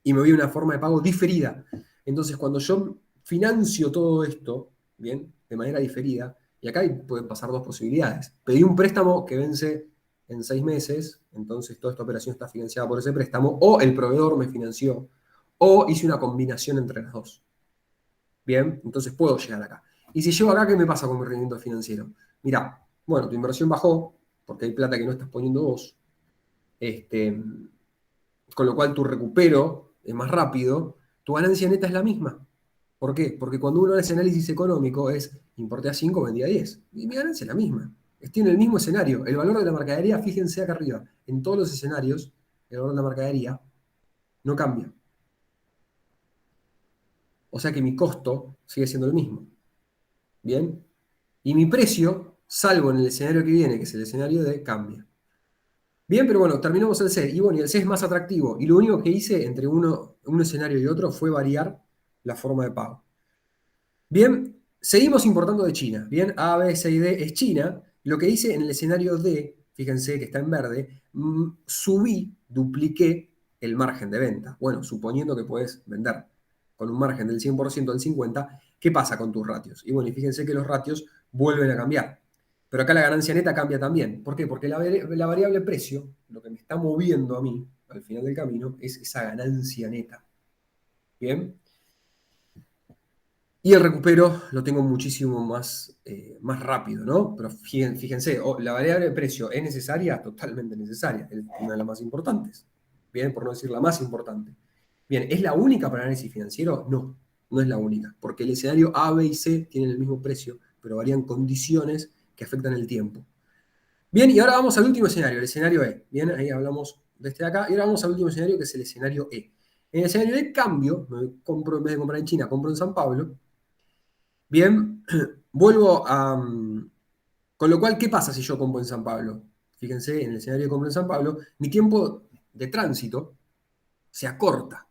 y me voy a una forma de pago diferida. Entonces, cuando yo financio todo esto, bien, de manera diferida, y acá pueden pasar dos posibilidades. Pedí un préstamo que vence en 6 meses, entonces toda esta operación está financiada por ese préstamo, o el proveedor me financió, o hice una combinación entre las dos. Bien, entonces puedo llegar acá. Y si llego acá, ¿qué me pasa con mi rendimiento financiero? Mirá, bueno, tu inversión bajó, porque hay plata que no estás poniendo vos, este, con lo cual tu recupero es más rápido, tu ganancia neta es la misma. ¿Por qué? Porque cuando uno hace análisis económico es importé a 5, vendí a 10. Y mi ganancia es la misma. Tiene el mismo escenario. El valor de la mercadería, fíjense acá arriba, en todos los escenarios, el valor de la mercadería no cambia. O sea que mi costo sigue siendo el mismo. ¿Bien? Y mi precio, salvo en el escenario que viene, que es el escenario D, cambia. Bien, pero bueno, terminamos el C. Y bueno, y el C es más atractivo. Y lo único que hice entre un escenario y otro fue variar la forma de pago. Bien, seguimos importando de China. Bien, A, B, C y D es China. Lo que hice en el escenario D, fíjense que está en verde, subí, dupliqué el margen de venta. Bueno, suponiendo que puedes vender con un margen del 100% al 50%, ¿qué pasa con tus ratios? Y bueno, y fíjense que los ratios vuelven a cambiar. Pero acá la ganancia neta cambia también. ¿Por qué? Porque la variable precio, lo que me está moviendo a mí al final del camino, es esa ganancia neta. Bien. Y el recupero lo tengo muchísimo más rápido, ¿no? Pero fíjense, la variable de precio es necesaria, totalmente necesaria, es una de las más importantes. Bien, por no decir la más importante. Bien, ¿es la única para análisis financiero? No, no es la única, porque el escenario A, B y C tienen el mismo precio, pero varían condiciones que afectan el tiempo. Bien, y ahora vamos al último escenario, el escenario E. Bien, ahí hablamos de este de acá, y ahora vamos al último escenario, que es el escenario E. En el escenario E cambio, compro, en vez de comprar en China, compro en San Pablo. Bien, vuelvo a... Con lo cual, ¿qué pasa si yo compro en San Pablo? Fíjense, en el escenario de compro en San Pablo, mi tiempo de tránsito se acorta.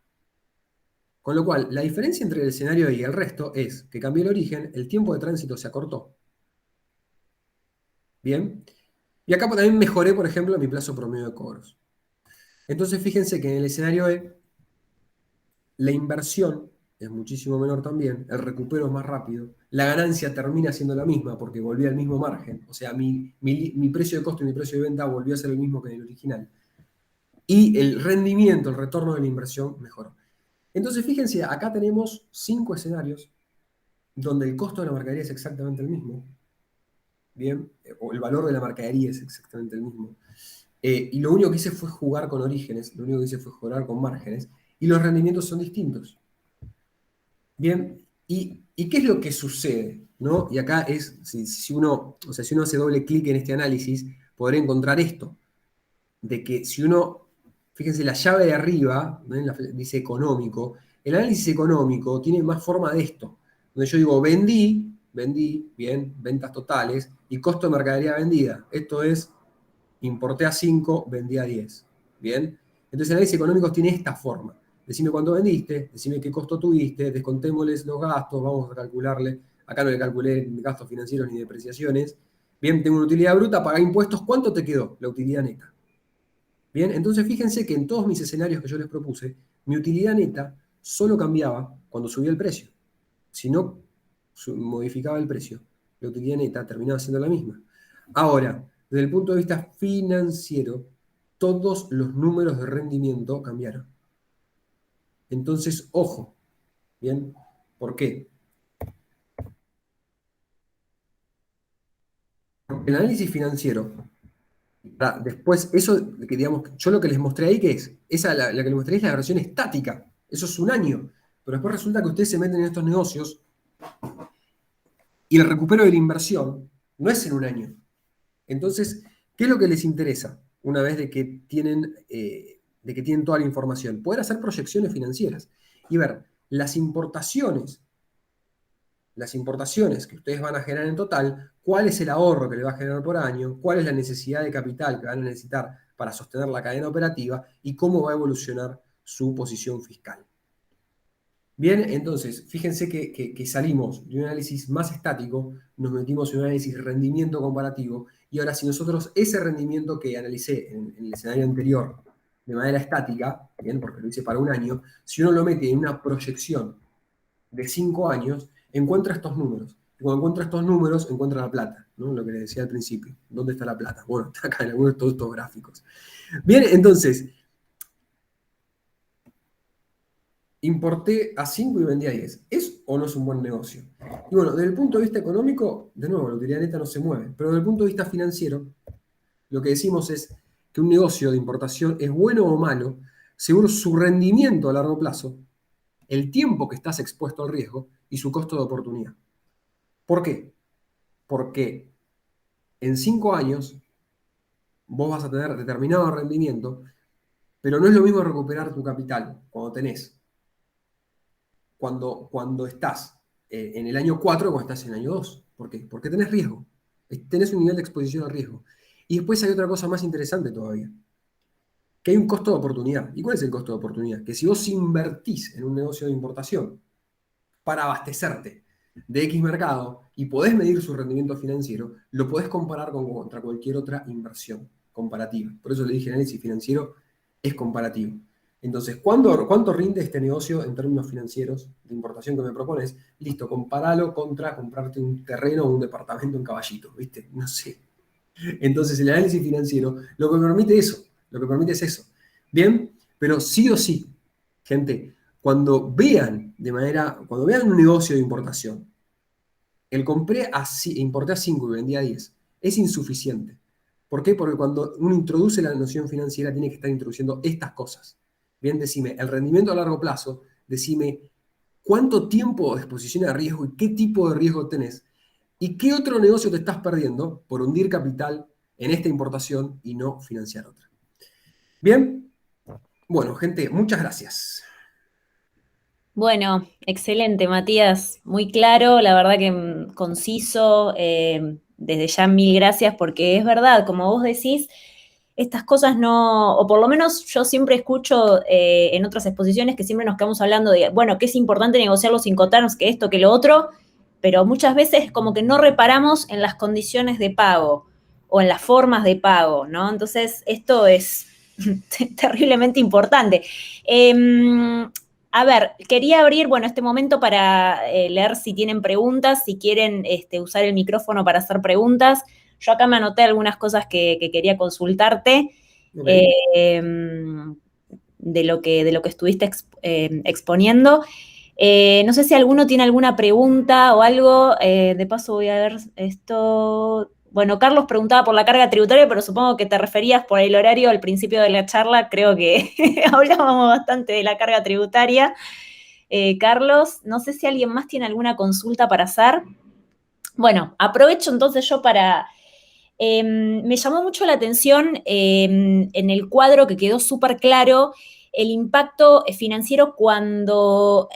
Con lo cual, la diferencia entre el escenario y el resto es que cambié el origen, el tiempo de tránsito se acortó. Bien. Y acá también mejoré, por ejemplo, mi plazo promedio de cobros. Entonces, fíjense que en el escenario E, la inversión es muchísimo menor también, el recupero es más rápido, la ganancia termina siendo la misma porque volví al mismo margen, o sea, mi precio de costo y mi precio de venta volvió a ser el mismo que en el original. Y el rendimiento, el retorno de la inversión mejoró. Entonces, fíjense, acá tenemos 5 escenarios donde el costo de la mercadería es exactamente el mismo, ¿bien? O el valor de la mercadería es exactamente el mismo. Y lo único que hice fue jugar con orígenes, lo único que hice fue jugar con márgenes, y los rendimientos son distintos. Bien, ¿y qué es lo que sucede? ¿No? Y acá es, si uno hace doble clic en este análisis, podrá encontrar esto, de que si uno, fíjense, la llave de arriba, ¿no? Dice económico, el análisis económico tiene más forma de esto, donde yo digo, vendí, bien, ventas totales, y costo de mercadería vendida. Esto es, importé a 5, vendí a 10. Bien, entonces el análisis económico tiene esta forma. Decime cuánto vendiste, decime qué costo tuviste, descontémosles los gastos, vamos a calcularle. Acá no le calculé gastos financieros ni depreciaciones. Bien, tengo una utilidad bruta, paga impuestos, ¿cuánto te quedó? La utilidad neta. Bien, entonces fíjense que en todos mis escenarios que yo les propuse, mi utilidad neta solo cambiaba cuando subía el precio. Si no modificaba el precio, la utilidad neta terminaba siendo la misma. Ahora, desde el punto de vista financiero, todos los números de rendimiento cambiaron. Entonces, ojo, ¿bien? ¿Por qué? El análisis financiero, después, eso que digamos, yo lo que les mostré ahí, ¿qué es? Esa, la que les mostré es la versión estática. Eso es un año. Pero después resulta que ustedes se meten en estos negocios y el recupero de la inversión no es en un año. Entonces, ¿qué es lo que les interesa una vez de que tienen toda la información? Poder hacer proyecciones financieras y ver las importaciones que ustedes van a generar en total, cuál es el ahorro que le va a generar por año, cuál es la necesidad de capital que van a necesitar para sostener la cadena operativa y cómo va a evolucionar su posición fiscal. Bien, entonces, fíjense que salimos de un análisis más estático, nos metimos en un análisis de rendimiento comparativo, y ahora si nosotros ese rendimiento que analicé en el escenario anterior de manera estática, bien, porque lo hice para un año, si uno lo mete en una proyección de 5 años, encuentra estos números. Y cuando encuentra estos números, encuentra la plata, ¿no? Lo que les decía al principio. ¿Dónde está la plata? Bueno, está acá en algunos de todos estos gráficos. Bien, entonces, importé a 5 y vendí a 10. ¿Es o no es un buen negocio? Y bueno, desde el punto de vista económico, de nuevo, la utilidad neta no se mueve. Pero desde el punto de vista financiero, lo que decimos es que un negocio de importación es bueno o malo según su rendimiento a largo plazo, el tiempo que estás expuesto al riesgo y su costo de oportunidad. ¿Por qué? Porque en 5 años vos vas a tener determinado rendimiento, pero no es lo mismo recuperar tu capital cuando estás en el año 4 o cuando estás en el año 2. ¿Por qué? Porque tenés riesgo. Tenés un nivel de exposición al riesgo. Y después hay otra cosa más interesante todavía, que hay un costo de oportunidad. ¿Y cuál es el costo de oportunidad? Que si vos invertís en un negocio de importación para abastecerte de X mercado y podés medir su rendimiento financiero, lo podés comparar contra cualquier otra inversión comparativa. Por eso le dije, el análisis financiero es comparativo. Entonces, ¿cuánto rinde este negocio en términos financieros de importación que me propones? Listo, compáralo contra comprarte un terreno o un departamento en Caballito, ¿viste? No sé. Entonces, el análisis financiero lo que permite eso, lo que permite es eso. Bien, pero sí o sí, gente, cuando vean un negocio de importación, importé a 5 y vendí a 10, es insuficiente. ¿Por qué? Porque cuando uno introduce la noción financiera tiene que estar introduciendo estas cosas. Bien, decime, el rendimiento a largo plazo, decime cuánto tiempo de exposición a riesgo y qué tipo de riesgo tenés y qué otro negocio te estás perdiendo por hundir capital en esta importación y no financiar otra. Bien, bueno, gente, muchas gracias. Bueno, excelente, Matías, muy claro, la verdad que conciso, desde ya mil gracias porque es verdad, como vos decís, estas cosas no, o por lo menos yo siempre escucho en otras exposiciones que siempre nos quedamos hablando de, bueno, que es importante negociar los Incoterms, que esto, que lo otro, pero muchas veces como que no reparamos en las condiciones de pago o en las formas de pago, ¿no? Entonces, esto es terriblemente importante. A ver, quería abrir, bueno, este momento para leer si tienen preguntas, si quieren usar el micrófono para hacer preguntas. Yo acá me anoté algunas cosas que quería consultarte Ok. eh, de lo que estuviste exponiendo. No sé si alguno tiene alguna pregunta o algo. De paso voy a ver esto. Bueno, Carlos preguntaba por la carga tributaria, pero supongo que te referías por el horario al principio de la charla. Creo que hablábamos bastante de la carga tributaria. Carlos, no sé si alguien más tiene alguna consulta para hacer. Bueno, aprovecho entonces yo para... me llamó mucho la atención en el cuadro que quedó súper claro el impacto financiero cuando,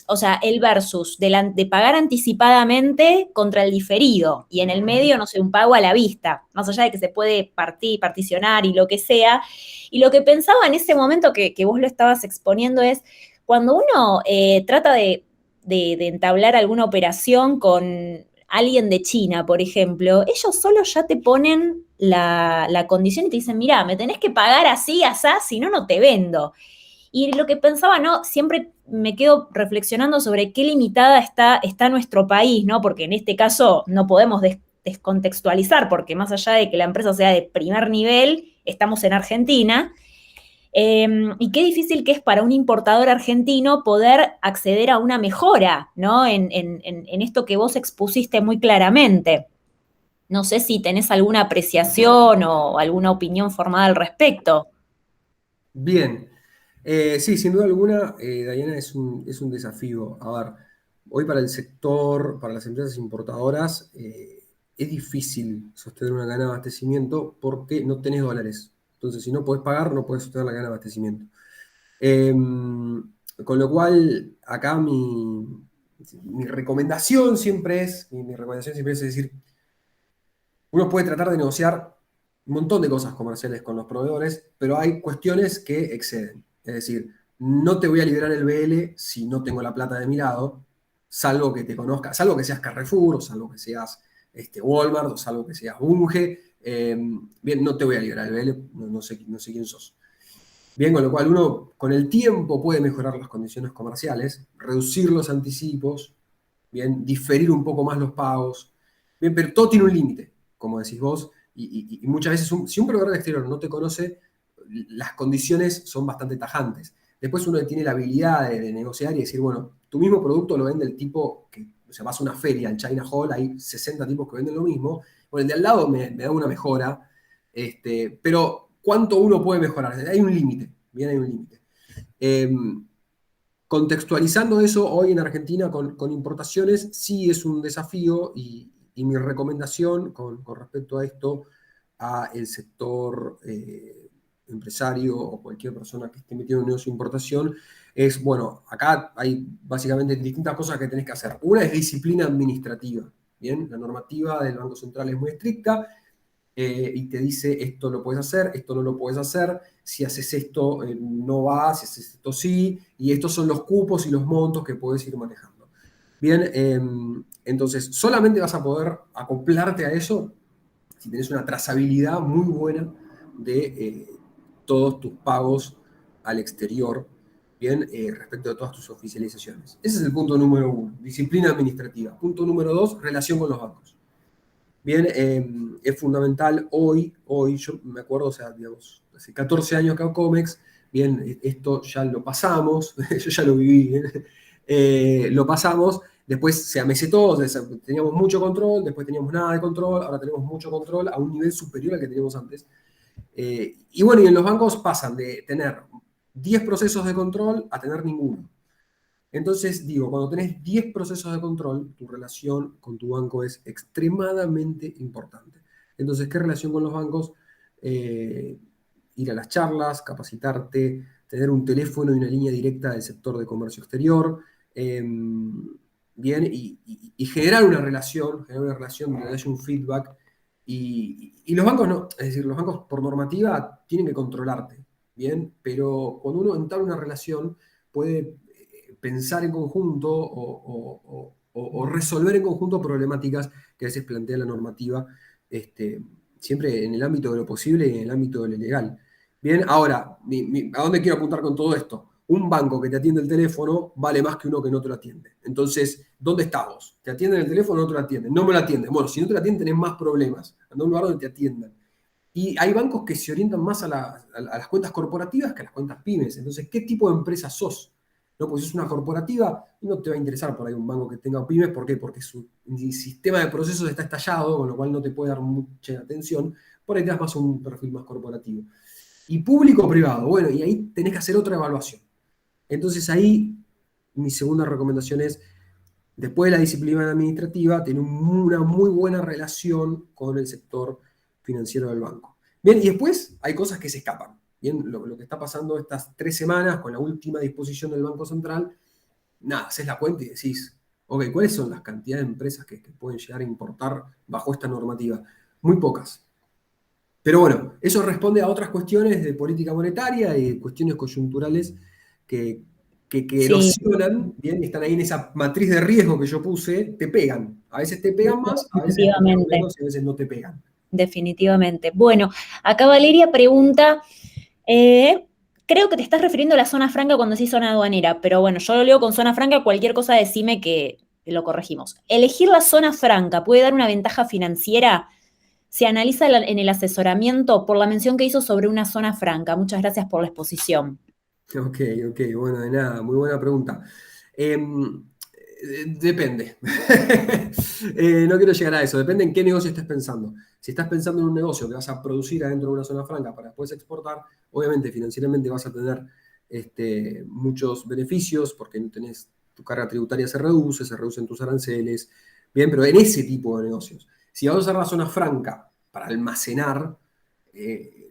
o sea, el versus de pagar anticipadamente contra el diferido y en el medio, no sé, un pago a la vista, más allá de que se puede particionar y lo que sea. Y lo que pensaba en ese momento que vos lo estabas exponiendo es cuando uno trata de entablar alguna operación con alguien de China, por ejemplo, ellos solo ya te ponen la condición y te dicen, mira, me tenés que pagar así, asá, si no, no te vendo. Y lo que pensaba, ¿no? Siempre me quedo reflexionando sobre qué limitada está nuestro país, ¿no? Porque en este caso no podemos descontextualizar, porque más allá de que la empresa sea de primer nivel, estamos en Argentina. Y qué difícil que es para un importador argentino poder acceder a una mejora, ¿no? En esto que vos expusiste muy claramente. No sé si tenés alguna apreciación o alguna opinión formada al respecto. Bien. Sí, sin duda alguna, Diana, es un desafío. A ver, hoy para el sector, para las empresas importadoras, es difícil sostener una cadena de abastecimiento porque no tenés dólares. Entonces, si no podés pagar, no podés sostener la cadena de abastecimiento. Con lo cual, acá mi recomendación siempre es, mi recomendación siempre es decir, uno puede tratar de negociar un montón de cosas comerciales con los proveedores, pero hay cuestiones que exceden. Es decir, no te voy a liberar el BL si no tengo la plata de mi lado, salvo que te conozca, salvo que seas Carrefour, o salvo que seas Walmart, o salvo que seas Bunge. Bien, no te voy a liberar el BL, no sé quién sos. Bien, con lo cual uno con el tiempo puede mejorar las condiciones comerciales, reducir los anticipos, bien, diferir un poco más los pagos, bien, pero todo tiene un límite, como decís vos, y muchas veces si un proveedor de exterior no te conoce, las condiciones son bastante tajantes. Después uno tiene la habilidad de negociar y decir, bueno, tu mismo producto lo vende el tipo que, o sea, vas a una feria, en China Hall, hay 60 tipos que venden lo mismo, bueno, el de al lado me da una mejora, pero ¿cuánto uno puede mejorar? Hay un límite, bien, hay un límite. Eh, Contextualizando eso, hoy en Argentina con importaciones sí es un desafío y mi recomendación con respecto a esto, a el sector empresario o cualquier persona que esté metido en un negocio de importación, es, bueno, acá hay básicamente distintas cosas que tenés que hacer. Una es disciplina administrativa, ¿bien? La normativa del Banco Central es muy estricta y te dice esto lo puedes hacer, esto no lo puedes hacer, si haces esto no va, si haces esto sí, y estos son los cupos y los montos que puedes ir manejando. Bien, entonces solamente vas a poder acoplarte a eso si tenés una trazabilidad muy buena de todos tus pagos al exterior, bien, respecto de todas tus oficializaciones. Ese es el punto número uno, disciplina administrativa. Punto número dos, relación con los bancos. Bien, es fundamental hoy, yo me acuerdo, o sea, digamos, hace 14 años que hago Comex, bien, esto ya lo pasamos, yo ya lo viví, bien, lo pasamos, después se amesetó, o sea, teníamos mucho control, después teníamos nada de control, ahora tenemos mucho control a un nivel superior al que teníamos antes. Y bueno, y en los bancos pasan de tener 10 procesos de control a tener ninguno. Entonces, digo, cuando tenés 10 procesos de control, tu relación con tu banco es extremadamente importante. Entonces, ¿qué relación con los bancos? Eh, Ir a las charlas, capacitarte, tener un teléfono y una línea directa del sector de comercio exterior, bien, y generar una relación donde haya un feedback. Y los bancos no, es decir, los bancos por normativa tienen que controlarte, bien, pero cuando uno entabla una relación puede pensar en conjunto o resolver en conjunto problemáticas que a veces plantea la normativa, siempre en el ámbito de lo posible y en el ámbito de lo legal. Bien, ahora, ¿a dónde quiero apuntar con todo esto? Un banco que te atiende el teléfono vale más que uno que no te lo atiende. Entonces, ¿dónde estás vos? ¿Te atienden el teléfono o no te lo atienden? No me lo atienden. Bueno, si no te lo atienden, tenés más problemas. Anda a un lugar donde te atiendan. Y hay bancos que se orientan más a las cuentas corporativas que a las cuentas pymes. Entonces, ¿qué tipo de empresa sos? No, pues si es una corporativa, no te va a interesar por ahí un banco que tenga pymes. ¿Por qué? Porque su sistema de procesos está estallado, con lo cual no te puede dar mucha atención. Por ahí te das más un perfil más corporativo. Y público o privado, bueno, y ahí tenés que hacer otra evaluación. Entonces ahí mi segunda recomendación es, después de la disciplina administrativa, tener una muy buena relación con el sector financiero del banco. Bien, y después hay cosas que se escapan. Bien, lo que está pasando estas 3 semanas con la última disposición del Banco Central, nada, haces la cuenta y decís, ok, ¿cuáles son las cantidades de empresas que pueden llegar a importar bajo esta normativa? Muy pocas. Pero bueno, eso responde a otras cuestiones de política monetaria y cuestiones coyunturales que, que Sí, erosionan, ¿bien? Y están ahí en esa matriz de riesgo que yo puse, te pegan. A veces te pegan más, a veces te pegan definitivamente, menos y a veces no te pegan. definitivamente. Bueno, acá Valeria pregunta, eh, creo que te estás refiriendo a la zona franca cuando decís zona aduanera, pero bueno, yo lo leo con zona franca, cualquier cosa decime que lo corregimos. ¿Elegir la zona franca puede dar una ventaja financiera? Se analiza en el asesoramiento por la mención que hizo sobre una zona franca. Muchas gracias por la exposición. Ok, ok, bueno, de nada, muy buena pregunta. Depende. No quiero llegar a eso, depende en qué negocio estés pensando. Si estás pensando en un negocio que vas a producir adentro de una zona franca para después exportar, obviamente financieramente vas a tener muchos beneficios porque no tenés, tu carga tributaria se reducen tus aranceles, bien, pero en ese tipo de negocios. Si vas a usar la zona franca para almacenar,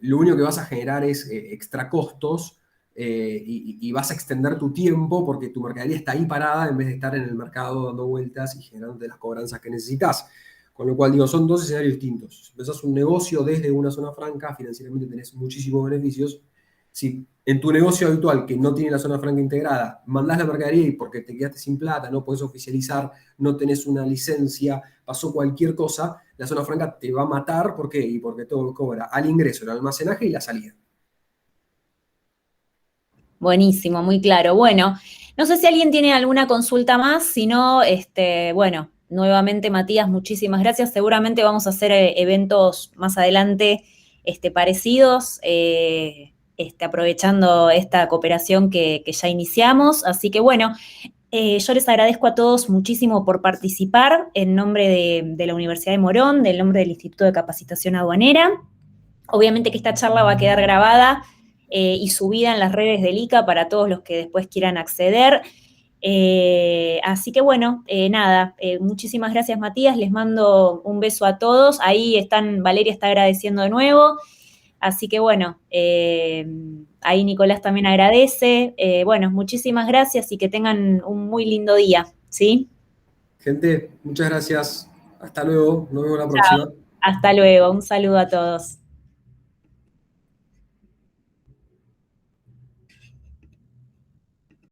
lo único que vas a generar es extra costos y vas a extender tu tiempo porque tu mercadería está ahí parada en vez de estar en el mercado dando vueltas y generando las cobranzas que necesitas. Con lo cual, digo, son dos escenarios distintos. Si empezás un negocio desde una zona franca, financieramente tenés muchísimos beneficios. Si en tu negocio habitual, que no tiene la zona franca integrada, mandás la mercadería y porque te quedaste sin plata, no podés oficializar, no tenés una licencia, pasó cualquier cosa, la zona franca te va a matar. ¿Por qué? Y porque todo cobra al ingreso, el almacenaje y la salida. Buenísimo, muy claro. Bueno, no sé si alguien tiene alguna consulta más, si no, bueno, nuevamente Matías, muchísimas gracias. Seguramente vamos a hacer eventos más adelante parecidos, aprovechando esta cooperación que ya iniciamos. Así que bueno, yo les agradezco a todos muchísimo por participar en nombre de la Universidad de Morón, del nombre del Instituto de Capacitación Aduanera. Obviamente que esta charla va a quedar grabada y subida en las redes del ICA para todos los que después quieran acceder. Así que bueno, nada, muchísimas gracias Matías, les mando un beso a todos. Ahí están, Valeria está agradeciendo de nuevo. Así que bueno, ahí Nicolás también agradece. Bueno, muchísimas gracias y que tengan un muy lindo día, ¿sí? Gente, muchas gracias. Hasta luego. Nos vemos la Chao. próxima. Hasta luego, un saludo a todos.